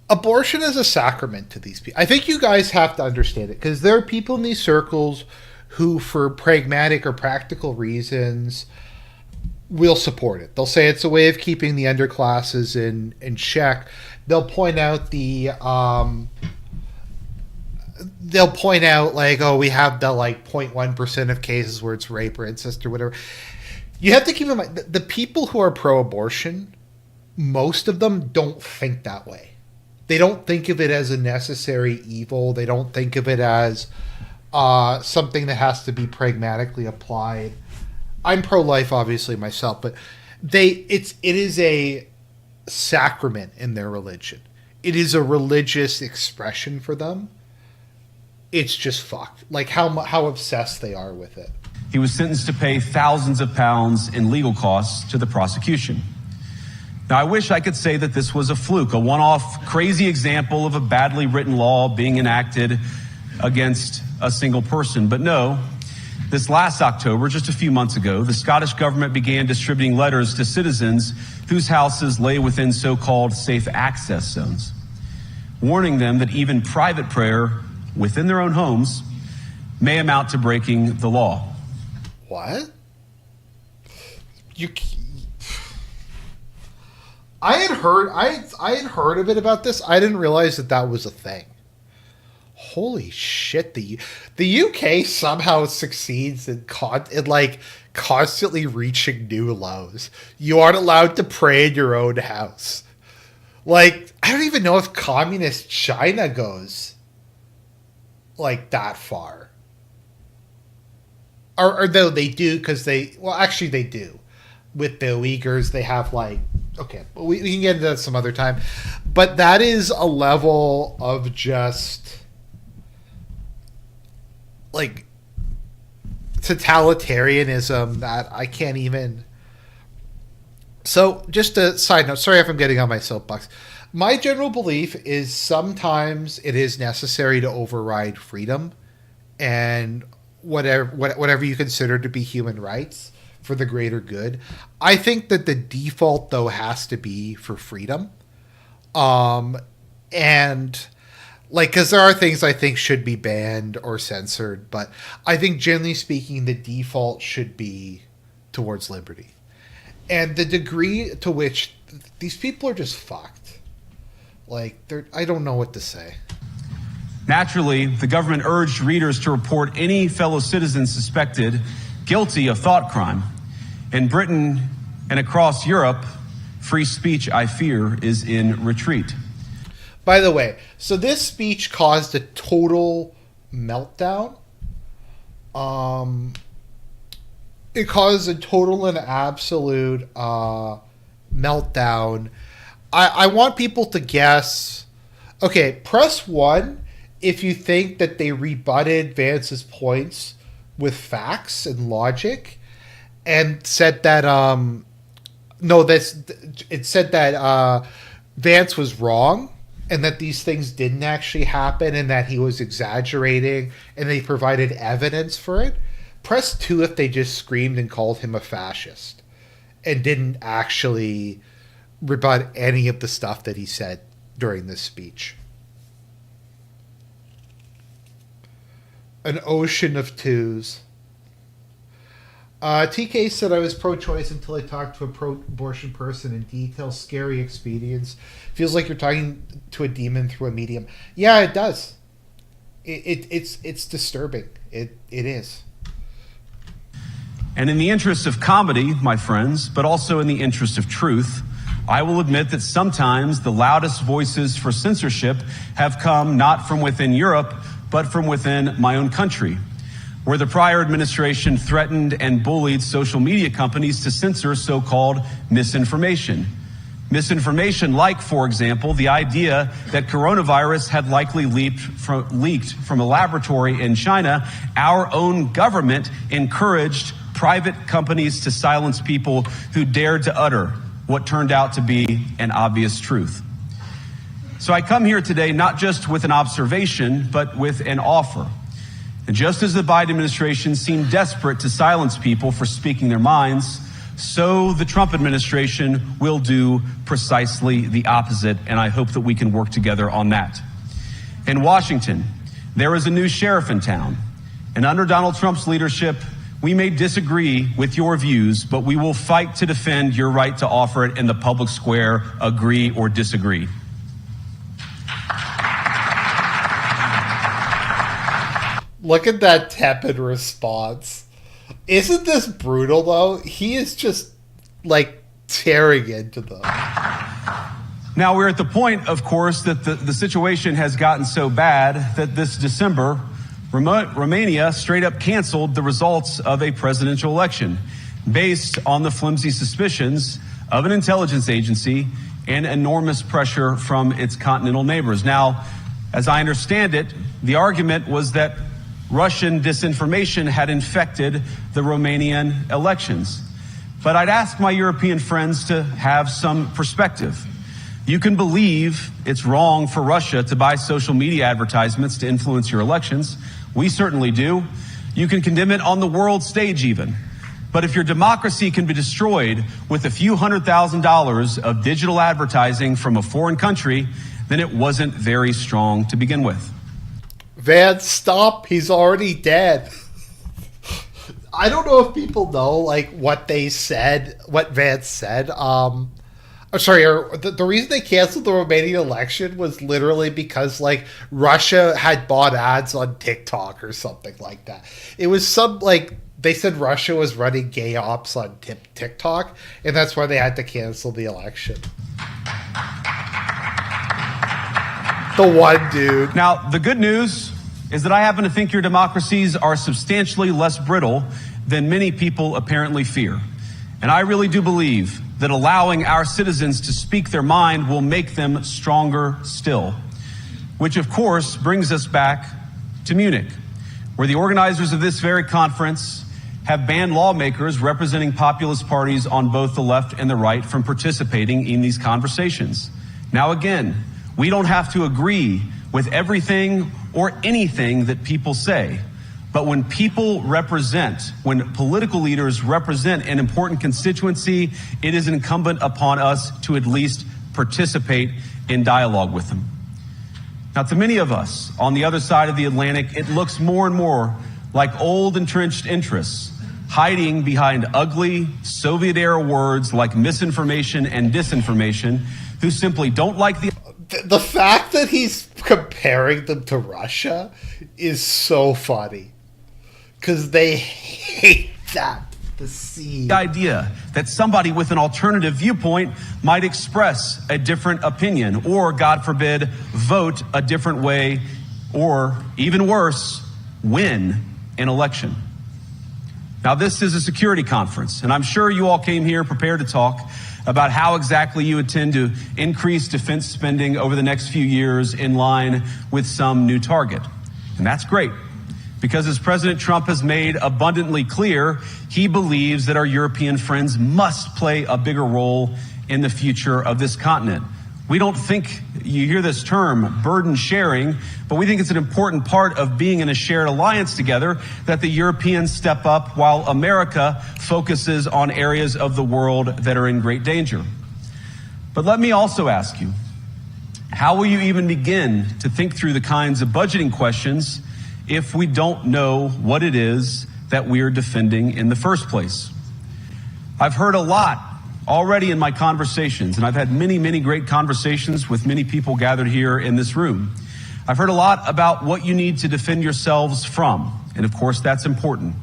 abortion is a sacrament to these people. I think you guys have to understand it, because there are people in these circles who, for pragmatic or practical reasons, will support it. They'll say it's a way of keeping the underclasses in check. They'll point out like, oh, we have the like 0.1% of cases where it's rape or incest or whatever. You have to keep in mind the people who are pro-abortion, most of them don't think that way. They don't think of it as a necessary evil. They don't think of it as something that has to be pragmatically applied. I'm pro-life, obviously, myself, but it is a sacrament in their religion. It is a religious expression for them. It's just fucked. Like how obsessed they are with it. He was sentenced to pay thousands of pounds in legal costs to the prosecution. Now, I wish I could say that this was a fluke, a one-off crazy example of a badly written law being enacted against a single person. But no, this last October, just a few months ago, the Scottish government began distributing letters to citizens whose houses lay within so-called safe access zones, warning them that even private prayer within their own homes may amount to breaking the law. What? I had heard a bit about this. I didn't realize that was a thing. Holy shit! The UK somehow succeeds in constantly reaching new lows. You aren't allowed to pray in your own house. Like, I don't even know if communist China goes like that far. Or though they do, because actually they do. With the Uyghurs, they have like, okay, we can get into that some other time. But that is a level of just like totalitarianism that I can't even. So just a side note, sorry if I'm getting on my soapbox. My general belief is sometimes it is necessary to override freedom and whatever you consider to be human rights for the greater good. I think that the default, though, has to be for freedom. And like, because there are things I think should be banned or censored, but I think generally speaking, the default should be towards liberty. And the degree to which these people are just fucked. Like, I don't know what to say. Naturally, the government urged readers to report any fellow citizen suspected guilty of thought crime. In Britain and across Europe, free speech, I fear, is in retreat. By the way, so this speech caused a total meltdown. It caused a total and absolute meltdown. I want people to guess. Okay, press 1 if you think that they rebutted Vance's points with facts and logic, and said that it said that Vance was wrong and that these things didn't actually happen and that he was exaggerating, and they provided evidence for it. Press 2 if they just screamed and called him a fascist and didn't actually rebut any of the stuff that he said during this speech. An ocean of 2s. TK said, I was pro-choice until I talked to a pro-abortion person in detail. Scary experience. Feels like you're talking to a demon through a medium. Yeah, it does. It's disturbing. It is. And in the interest of comedy, my friends, but also in the interest of truth, I will admit that sometimes the loudest voices for censorship have come not from within Europe, but from within my own country, where the prior administration threatened and bullied social media companies to censor so-called misinformation. Misinformation like, for example, the idea that coronavirus had likely leaked from a laboratory in China. Our own government encouraged private companies to silence people who dared to utter what turned out to be an obvious truth. So I come here today not just with an observation, but with an offer. And just as the Biden administration seemed desperate to silence people for speaking their minds, so the Trump administration will do precisely the opposite, and I hope that we can work together on that. In Washington, there is a new sheriff in town, and under Donald Trump's leadership, we may disagree with your views, but we will fight to defend your right to offer it in the public square, agree or disagree. Look at that tepid response. Isn't this brutal, though? He is just, like, tearing into them. Now, we're at the point, of course, that the situation has gotten so bad that this December, Romania straight up canceled the results of a presidential election based on the flimsy suspicions of an intelligence agency and enormous pressure from its continental neighbors. Now, as I understand it, the argument was that Russian disinformation had infected the Romanian elections. But I'd ask my European friends to have some perspective. You can believe it's wrong for Russia to buy social media advertisements to influence your elections. We certainly do. You can condemn it on the world stage even. But if your democracy can be destroyed with a few $100,000 of digital advertising from a foreign country, then it wasn't very strong to begin with. Vance, stop. He's already dead. I don't know if people know, like, what they said, what Vance said. The reason they canceled the Romanian election was literally because, like, Russia had bought ads on TikTok or something like that. It was they said Russia was running gay ops on TikTok, and that's why they had to cancel the election. The one dude. Now, the good news is that I happen to think your democracies are substantially less brittle than many people apparently fear. And I really do believe that allowing our citizens to speak their mind will make them stronger still. Which, of course, brings us back to Munich, where the organizers of this very conference have banned lawmakers representing populist parties on both the left and the right from participating in these conversations. Now, again, we don't have to agree with everything or anything that people say. But when when political leaders represent an important constituency, it is incumbent upon us to at least participate in dialogue with them. Now, to many of us on the other side of the Atlantic, it looks more and more like old entrenched interests hiding behind ugly Soviet-era words like misinformation and disinformation, who simply don't like the fact that he's comparing them to Russia is so funny. Because they hate that. The idea that somebody with an alternative viewpoint might express a different opinion or, God forbid, vote a different way or, even worse, win an election. Now, this is a security conference, and I'm sure you all came here prepared to talk about how exactly you intend to increase defense spending over the next few years in line with some new target. And that's great, because as President Trump has made abundantly clear, he believes that our European friends must play a bigger role in the future of this continent. We don't think, you hear this term, burden sharing, but we think it's an important part of being in a shared alliance together that the Europeans step up while America focuses on areas of the world that are in great danger. But let me also ask you, how will you even begin to think through the kinds of budgeting questions if we don't know what it is that we're defending in the first place? I've heard a lot already in my conversations, and I've had many, many great conversations with many people gathered here in this room. I've heard a lot about what you need to defend yourselves from, and of course that's important.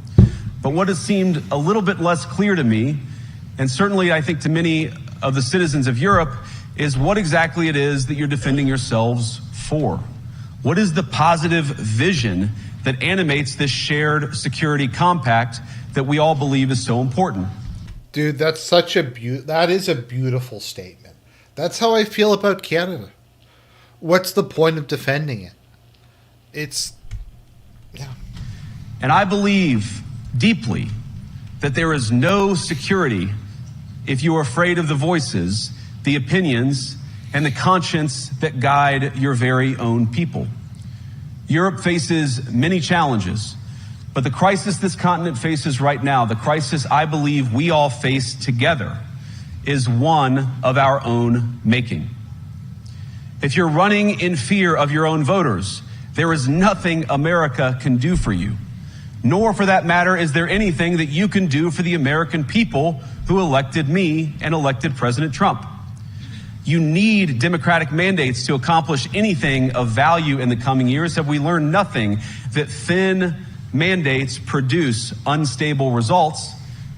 But what has seemed a little bit less clear to me, and certainly I think to many of the citizens of Europe, is what exactly it is that you're defending yourselves for. What is the positive vision that animates this shared security compact that we all believe is so important? Dude, that's such that is a beautiful statement. That's how I feel about Canada. What's the point of defending it? Yeah. And I believe deeply that there is no security if you are afraid of the voices, the opinions, and the conscience that guide your very own people. Europe faces many challenges, but the crisis this continent faces right now, the crisis I believe we all face together, is one of our own making. If you're running in fear of your own voters, there is nothing America can do for you. Nor, for that matter, is there anything that you can do for the American people who elected me and elected President Trump. You need democratic mandates to accomplish anything of value in the coming years. Have we learned nothing that thin mandates produce unstable results?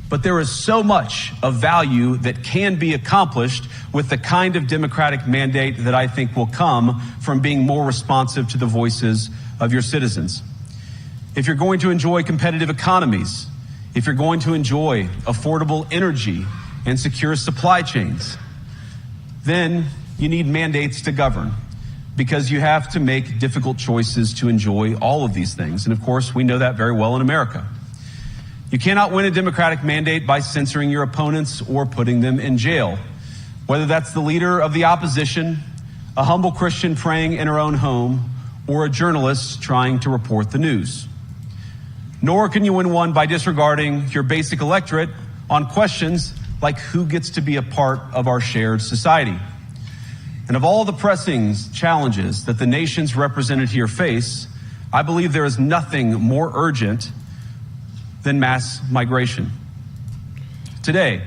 But there is so much of value that can be accomplished with the kind of democratic mandate that I think will come from being more responsive to the voices of your citizens. If you're going to enjoy competitive economies, if you're going to enjoy affordable energy and secure supply chains, then you need mandates to govern, because you have to make difficult choices to enjoy all of these things. And of course, we know that very well in America. You cannot win a democratic mandate by censoring your opponents or putting them in jail, whether that's the leader of the opposition, a humble Christian praying in her own home, or a journalist trying to report the news. Nor can you win one by disregarding your basic electorate on questions like who gets to be a part of our shared society. And of all the pressing challenges that the nations represented here face, I believe there is nothing more urgent than mass migration. Today,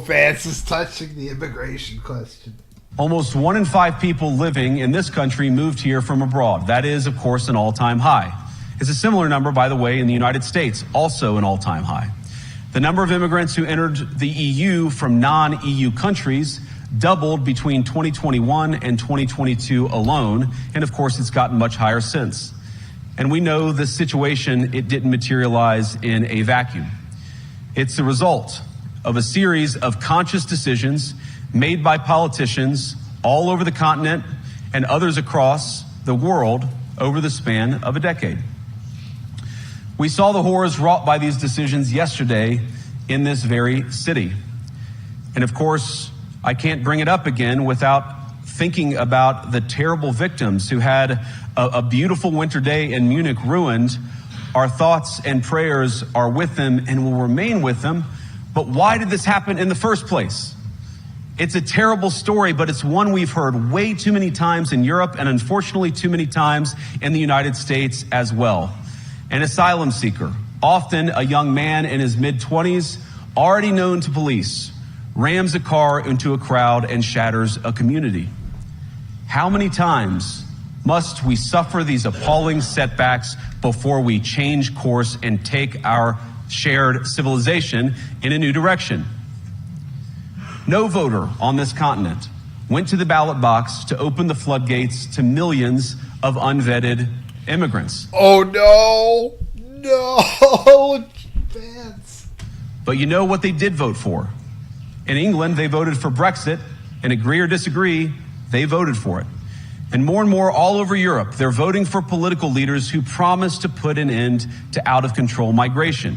Vance is touching the immigration question. almost 1 in 5 people living in this country moved here from abroad. That is, of course, an all-time high. It's a similar number, by the way, in the United States, also an all-time high. The number of immigrants who entered the EU from non-EU countries doubled between 2021 and 2022 alone, and of course, it's gotten much higher since. And we know the situation, it didn't materialize in a vacuum. It's the result of a series of conscious decisions made by politicians all over the continent and others across the world over the span of a decade. We saw the horrors wrought by these decisions yesterday in this very city. And of course, I can't bring it up again without thinking about the terrible victims who had a beautiful winter day in Munich ruined. Our thoughts and prayers are with them and will remain with them. But why did this happen in the first place? It's a terrible story, but it's one we've heard way too many times in Europe and unfortunately too many times in the United States as well. An asylum seeker, often a young man in his mid-20s, already known to police, rams a car into a crowd and shatters a community. How many times must we suffer these appalling setbacks before we change course and take our shared civilization in a new direction? No voter on this continent went to the ballot box to open the floodgates to millions of unvetted immigrants. Oh, no. No, Vance. But you know what they did vote for? In England, they voted for Brexit, and agree or disagree, they voted for it. And more all over Europe, they're voting for political leaders who promise to put an end to out-of-control migration.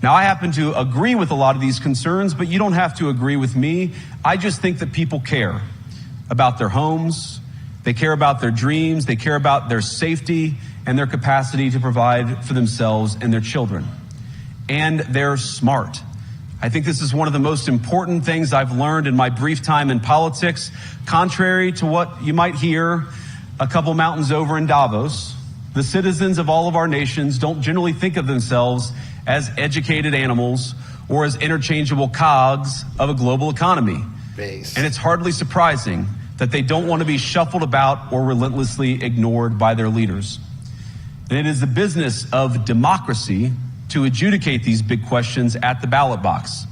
Now, I happen to agree with a lot of these concerns, but you don't have to agree with me. I just think that people care about their homes, they care about their dreams, they care about their safety and their capacity to provide for themselves and their children. And they're smart. I think this is one of the most important things I've learned in my brief time in politics. Contrary to what you might hear a couple mountains over in Davos, the citizens of all of our nations don't generally think of themselves as educated animals or as interchangeable cogs of a global economy. And it's hardly surprising that they don't want to be shuffled about or relentlessly ignored by their leaders. And it is the business of democracy to adjudicate these big questions at the ballot box.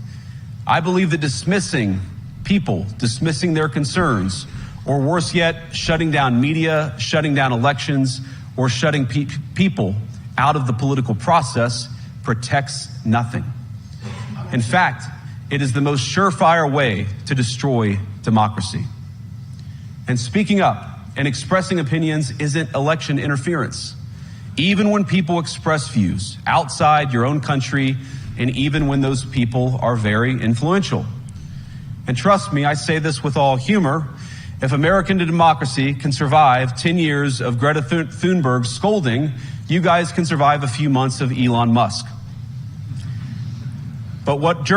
I believe that dismissing people, dismissing their concerns, or worse yet, shutting down media, shutting down elections, or shutting people out of the political process protects nothing. In fact, it is the most surefire way to destroy democracy. And speaking up and expressing opinions isn't election interference. Even when people express views outside your own country, and even when those people are very influential. And trust me, I say this with all humor. If American democracy can survive 10 years of Greta Thunberg scolding, you guys can survive a few months of Elon Musk. But what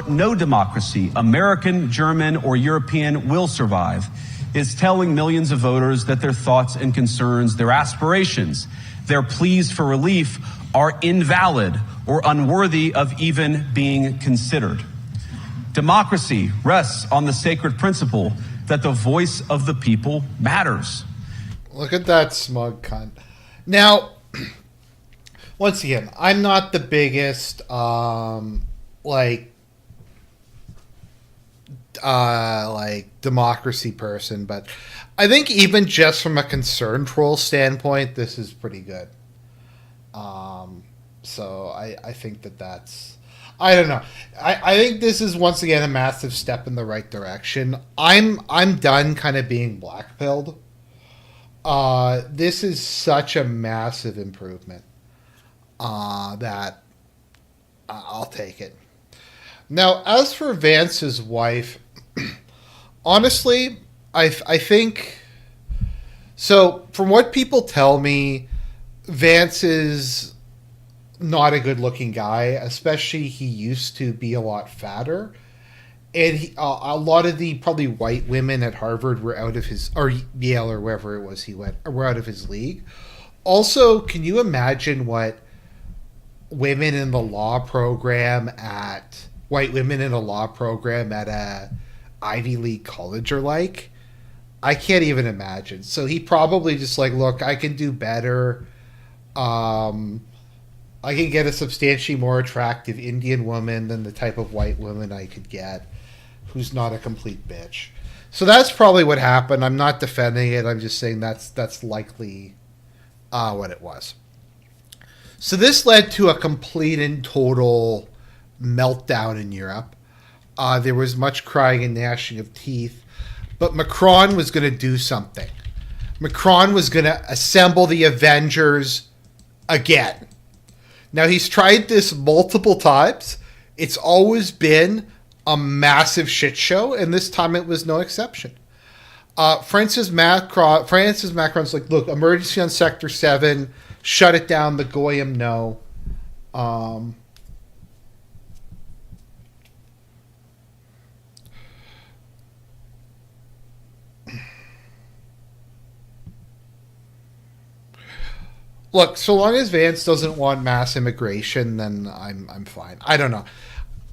no democracy, American, German, or European, will survive is telling millions of voters that their thoughts and concerns, their aspirations, their pleas for relief are invalid or unworthy of even being considered. Democracy rests on the sacred principle that the voice of the people matters. Look at that smug cunt. Now, once again, I'm not the biggest, democracy person, but I think even just from a concern troll standpoint, this is pretty good. So I think that's, I don't know. I think this is once again a massive step in the right direction. I'm done kind of being blackpilled. This is such a massive improvement that I'll take it. Now, as for Vance's wife, honestly, I think so. From what people tell me, Vance is not a good-looking guy. Especially, he used to be a lot fatter, and a lot of the probably white women at Harvard were out of his, or Yale or wherever it was he went, were out of his league. Also, can you imagine what women in the law program at white women in a law program at a Ivy League college are like? I can't even imagine. So he probably just like, look, I can do better. I can get a substantially more attractive Indian woman than the type of white woman I could get, who's not a complete bitch. So that's probably what happened. I'm not defending it. I'm just saying that's likely what it was. So this led to a complete and total meltdown in Europe. There was much crying and gnashing of teeth, but Macron was going to do something. Macron was going to assemble the Avengers again. Now, he's tried this multiple times. It's always been a massive shit show, and this time it was no exception. Francis Macron's like, look, emergency on Sector 7, shut it down, the Goyim no. Look, so long as Vance doesn't want mass immigration, then I'm fine. I don't know.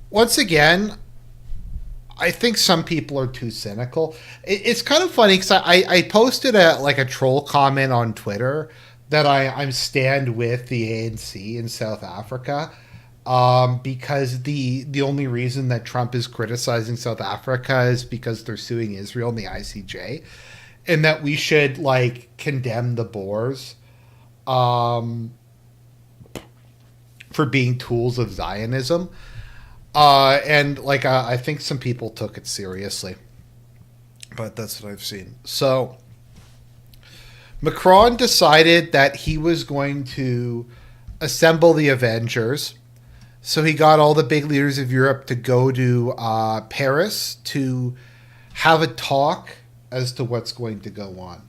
Once again, I think some people are too cynical. It's kind of funny because I posted a troll comment on Twitter that I'm stand with the ANC in South Africa because the only reason that Trump is criticizing South Africa is because they're suing Israel in the ICJ, and that we should condemn the Boers for being tools of Zionism. I think some people took it seriously, but that's what I've seen. So Macron decided that he was going to assemble the Avengers. So he got all the big leaders of Europe to go to Paris to have a talk as to what's going to go on.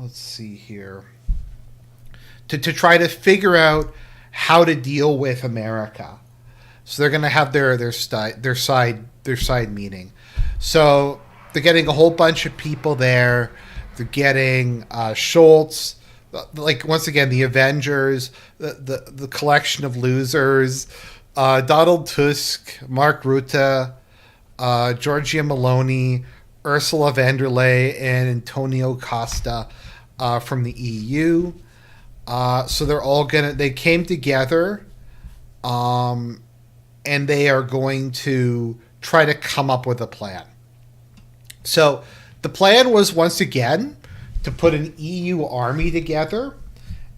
Let's see here. To try to figure out how to deal with America. So they're going to have their side meeting. So they're getting a whole bunch of people there. They're getting Schultz, once again the Avengers, the collection of losers, Donald Tusk, Mark Rutte, Giorgia Meloni, Ursula von der Leyen, and Antonio Costa from the EU. So they're all they came together, and they are going to try to come up with a plan. So the plan was, once again, to put an EU army together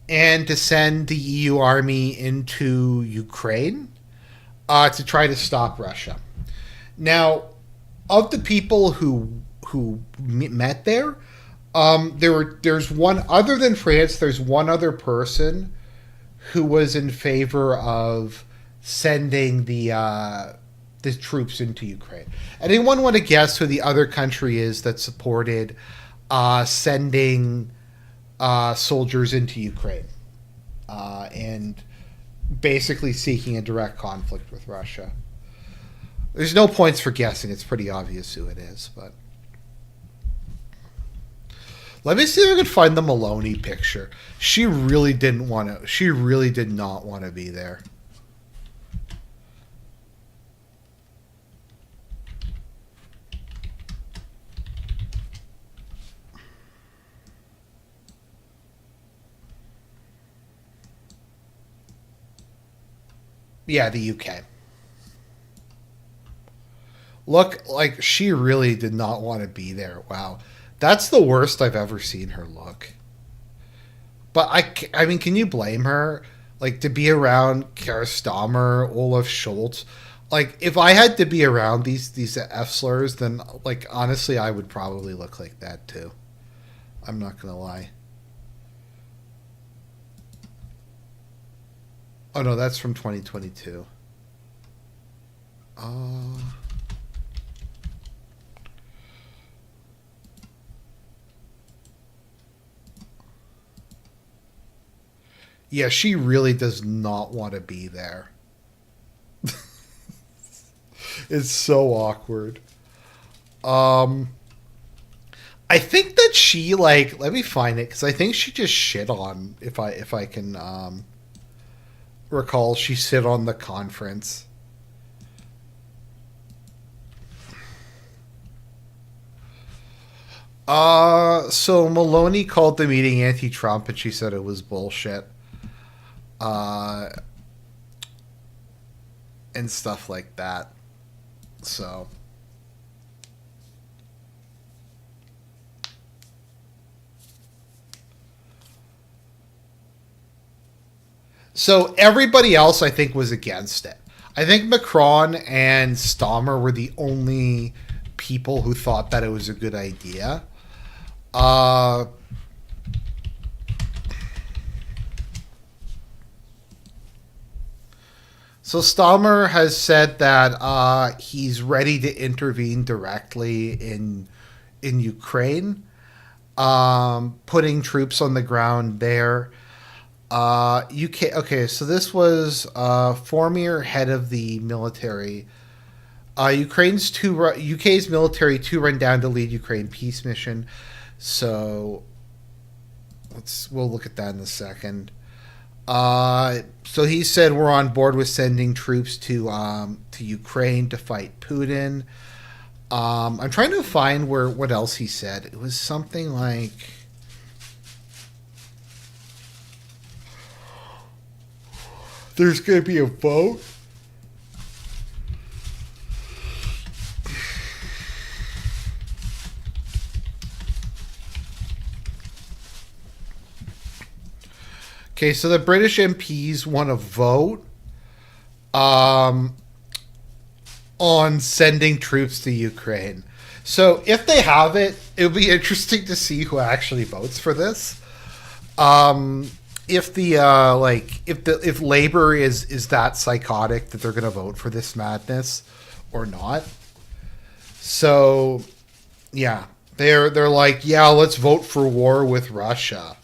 and to send the EU army into Ukraine to try to stop Russia. Now, of the people who met there, there's one other than France. There's one other person who was in favor of sending the troops into Ukraine. Anyone want to guess who the other country is that supported sending soldiers into Ukraine and basically seeking a direct conflict with Russia? There's no points for guessing. It's pretty obvious who it is, but let me see if I can find the Maloney picture. She really did not want to be there. Yeah, the UK. Look, like, she really did not want to be there. Wow. That's the worst I've ever seen her look. But I mean, can you blame her? Like, to be around Keir Starmer, Olaf Scholz. Like, if I had to be around these F-slurs, then, like, honestly, I would probably look like that too. I'm not going to lie. Oh, no, that's from 2022. Yeah, she really does not want to be there. It's so awkward. I think that she, like, let me find it, because I think she just shit on, if I can recall, she sit on the conference. So Maloney called the meeting anti-Trump, and she said it was bullshit. And stuff like that. So everybody else, I think, was against it. I think Macron and Starmer were the only people who thought that it was a good idea. So Starmer has said that he's ready to intervene directly in Ukraine, putting troops on the ground there. UK. Okay, so this was former head of the military. UK's military to run down to lead Ukraine peace mission. So we'll look at that in a second. So he said we're on board with sending troops to Ukraine to fight Putin. I'm trying to find what else he said. It was something like, there's going to be a vote. Okay, so the British MPs want to vote on sending troops to Ukraine. So if they have it, it'll be interesting to see who actually votes for this. If Labour is that psychotic that they're going to vote for this madness or not. So yeah, they're like, yeah, let's vote for war with Russia.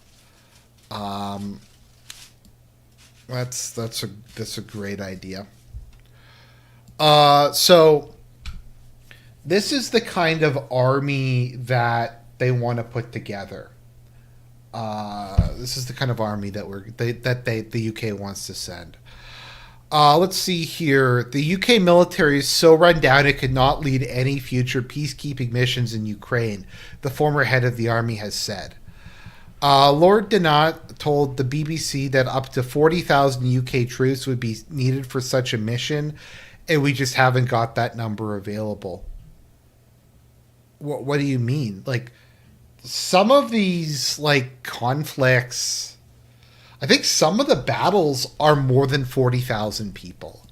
That's a great idea. So this is the kind of army that they want to put together. This is the kind of army that the UK wants to send. Let's see here. The UK military is so run down it could not lead any future peacekeeping missions in Ukraine, the former head of the army has said. Lord Donat told the BBC that up to 40,000 UK troops would be needed for such a mission, and we just haven't got that number available. What do you mean? Like, some of these, like, conflicts, I think some of the battles are more than 40,000 people.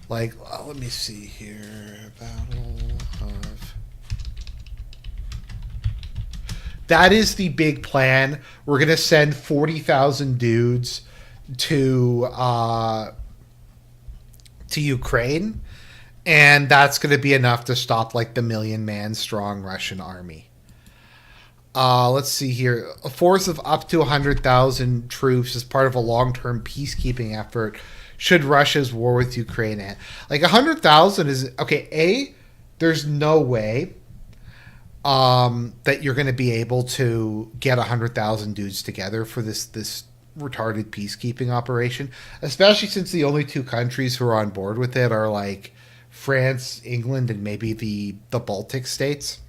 Like, let me see here. Battle of... That is the big plan. We're going to send 40,000 dudes to to Ukraine, and that's going to be enough to stop like the 1,000,000-man strong Russian army. Let's see here. A force of up to 100,000 troops is part of a long-term peacekeeping effort should Russia's war with Ukraine end. Like 100,000 is okay. There's no way that you're going to be able to get 100,000 dudes together for this retarded peacekeeping operation, especially since the only two countries who are on board with it are like France, England, and maybe the Baltic states.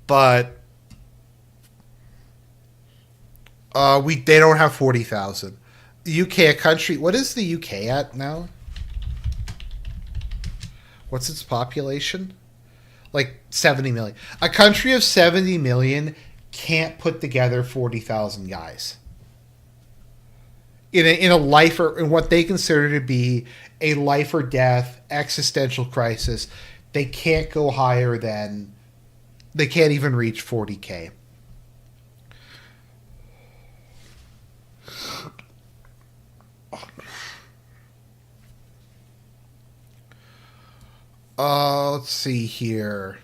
But they don't have 40,000. The UK, a country. What is the UK at now? What's its population? Like 70 million. A country of 70 million can't put together 40,000 guys in a life, or in what they consider to be a life or death existential crisis. They can't go higher than. They can't even reach 40K. Let's see here.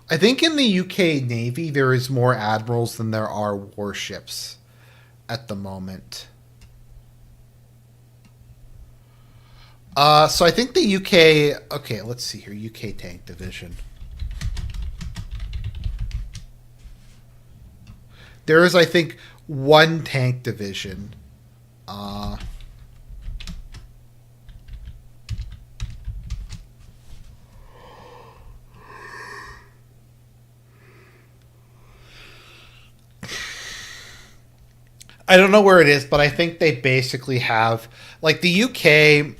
I think in the UK Navy there is more admirals than there are warships at the moment. So I think the UK... Okay, let's see here. UK Tank Division. There is, I think, one tank division. I don't know where it is, but I think they basically have... Like, the UK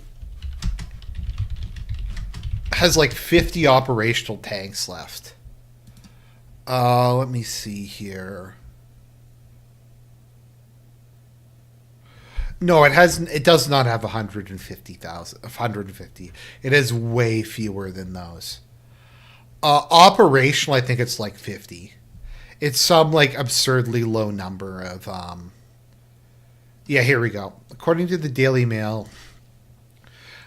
has, like, 50 operational tanks left. Let me see here. No, it hasn't. It does not have 150,000. 150. It has way fewer than those. Operational, I think it's like 50. It's some like absurdly low number of. Yeah, here we go. According to the Daily Mail,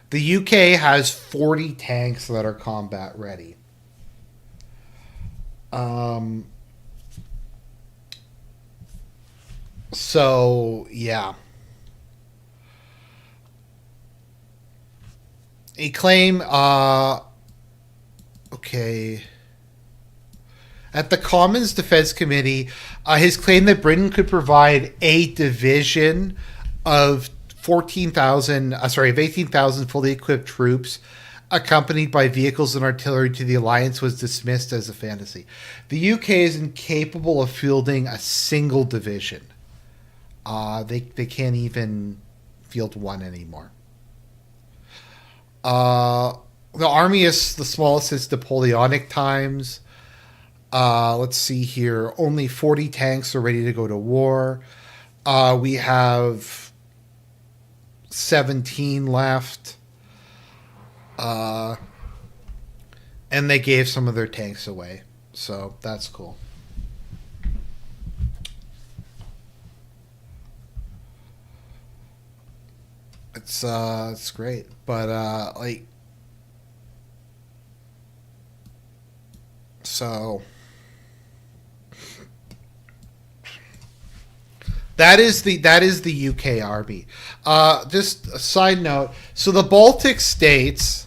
the UK has 40 tanks that are combat ready. So yeah. A claim, okay. At the Commons Defense Committee, his claim that Britain could provide a division of 18,000 fully equipped troops accompanied by vehicles and artillery to the alliance was dismissed as a fantasy. The UK is incapable of fielding a single division. They can't even field one anymore. The army is the smallest since Napoleonic times. Let's see here. Only 40 tanks are ready to go to war. We have 17 left. And they gave some of their tanks away. So that's cool. It's great, but like, so that is the UK army. Just a side note. So the Baltic states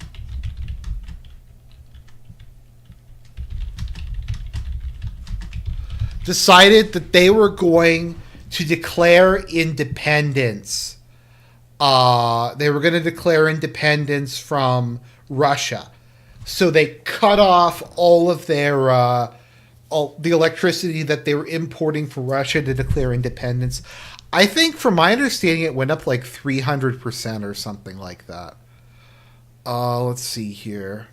decided that they were going to declare independence. They were going to declare independence from Russia. So they cut off all of their the electricity that they were importing from Russia to declare independence. I think, from my understanding, it went up like 300% or something like that. Let's see here.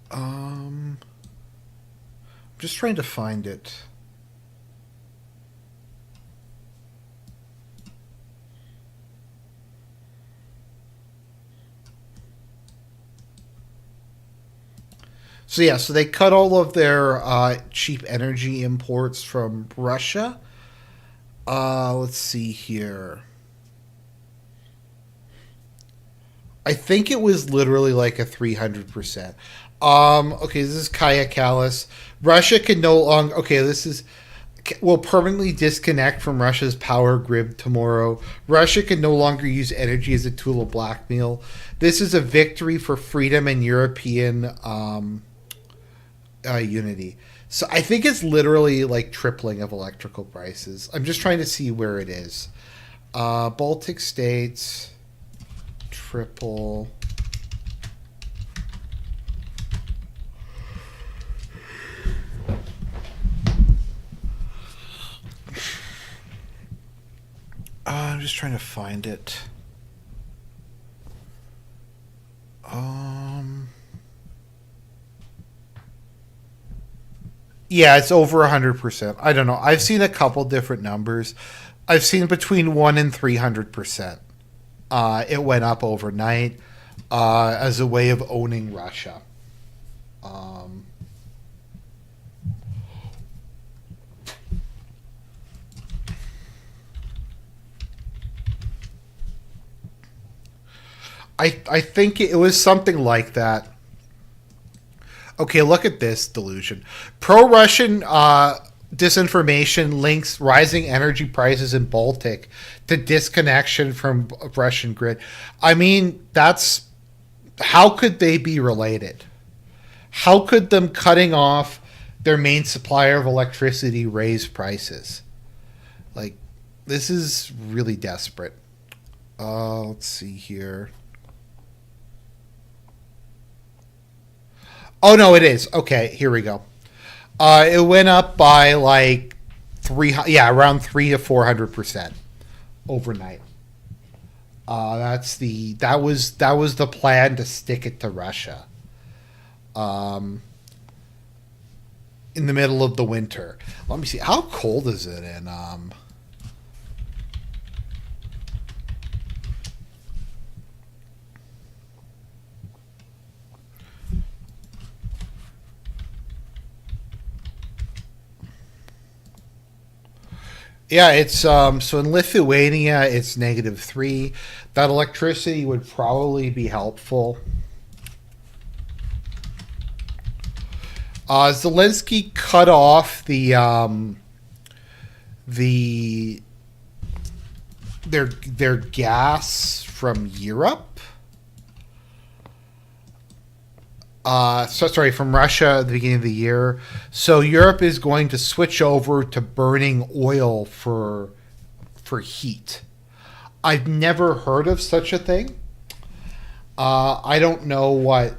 I'm just trying to find it. So yeah, so they cut all of their cheap energy imports from Russia. Let's see here. I think it was literally like a 300%. Okay, this is Kaya Kallis. Russia can no longer. Okay, this is will permanently disconnect from Russia's power grid tomorrow. Russia can no longer use energy as a tool of blackmail. This is a victory for freedom and European unity. So I think it's literally like tripling of electrical prices. I'm just trying to see where it is. Baltic states, triple. I'm just trying to find it. Yeah, it's over 100%. I don't know. I've seen a couple different numbers. I've seen between 1 and 300%. It went up overnight as a way of owning Russia. I think it was something like that. Okay, look at this delusion. Pro-Russian disinformation links rising energy prices in Baltic to disconnection from Russian grid. I mean, that's... How could they be related? How could them cutting off their main supplier of electricity raise prices? Like, this is really desperate. Let's see here. Oh, no, it is. Okay, here we go. It went up by like around 300 to 400% overnight. That was the plan, to stick it to Russia. In the middle of the winter. Let me see. How cold is it in Yeah, it's so in Lithuania it's -3. That electricity would probably be helpful. Zelensky cut off their gas from Europe. From Russia at the beginning of the year. So Europe is going to switch over to burning oil for heat. I've never heard of such a thing. I don't know what.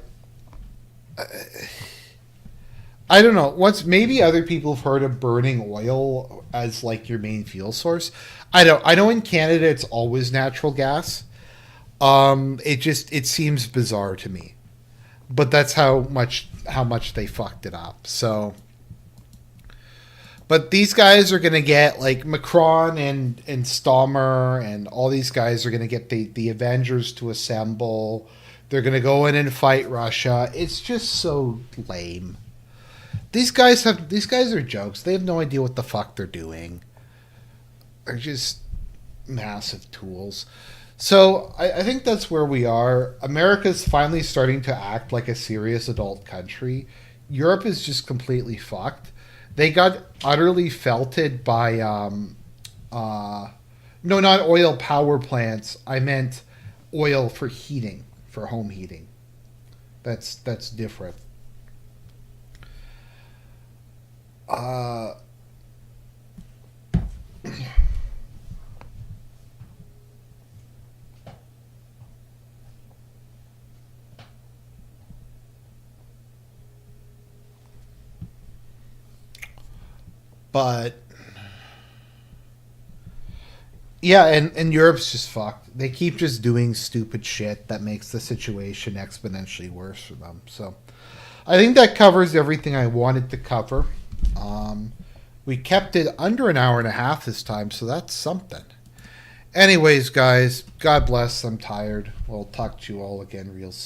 I don't know. Maybe other people have heard of burning oil as like your main fuel source. I know in Canada it's always natural gas. It seems bizarre to me. But that's how much they fucked it up. So, but these guys are gonna get, like, Macron and Starmer and all these guys are gonna get the Avengers to assemble. They're gonna go in and fight Russia. It's just so lame. These guys are jokes. They have no idea what the fuck they're doing. They're just massive tools. So I think that's where we are. America's finally starting to act like a serious adult country. Europe is just completely fucked. They got utterly felted by no, not oil power plants. I meant oil for heating, for home heating. That's different. But yeah, and Europe's just fucked. They keep just doing stupid shit that makes the situation exponentially worse for them. So I think that covers everything I wanted to cover. We kept it under an hour and a half this time, so that's something. Anyways, guys, God bless. I'm tired. We'll talk to you all again real soon.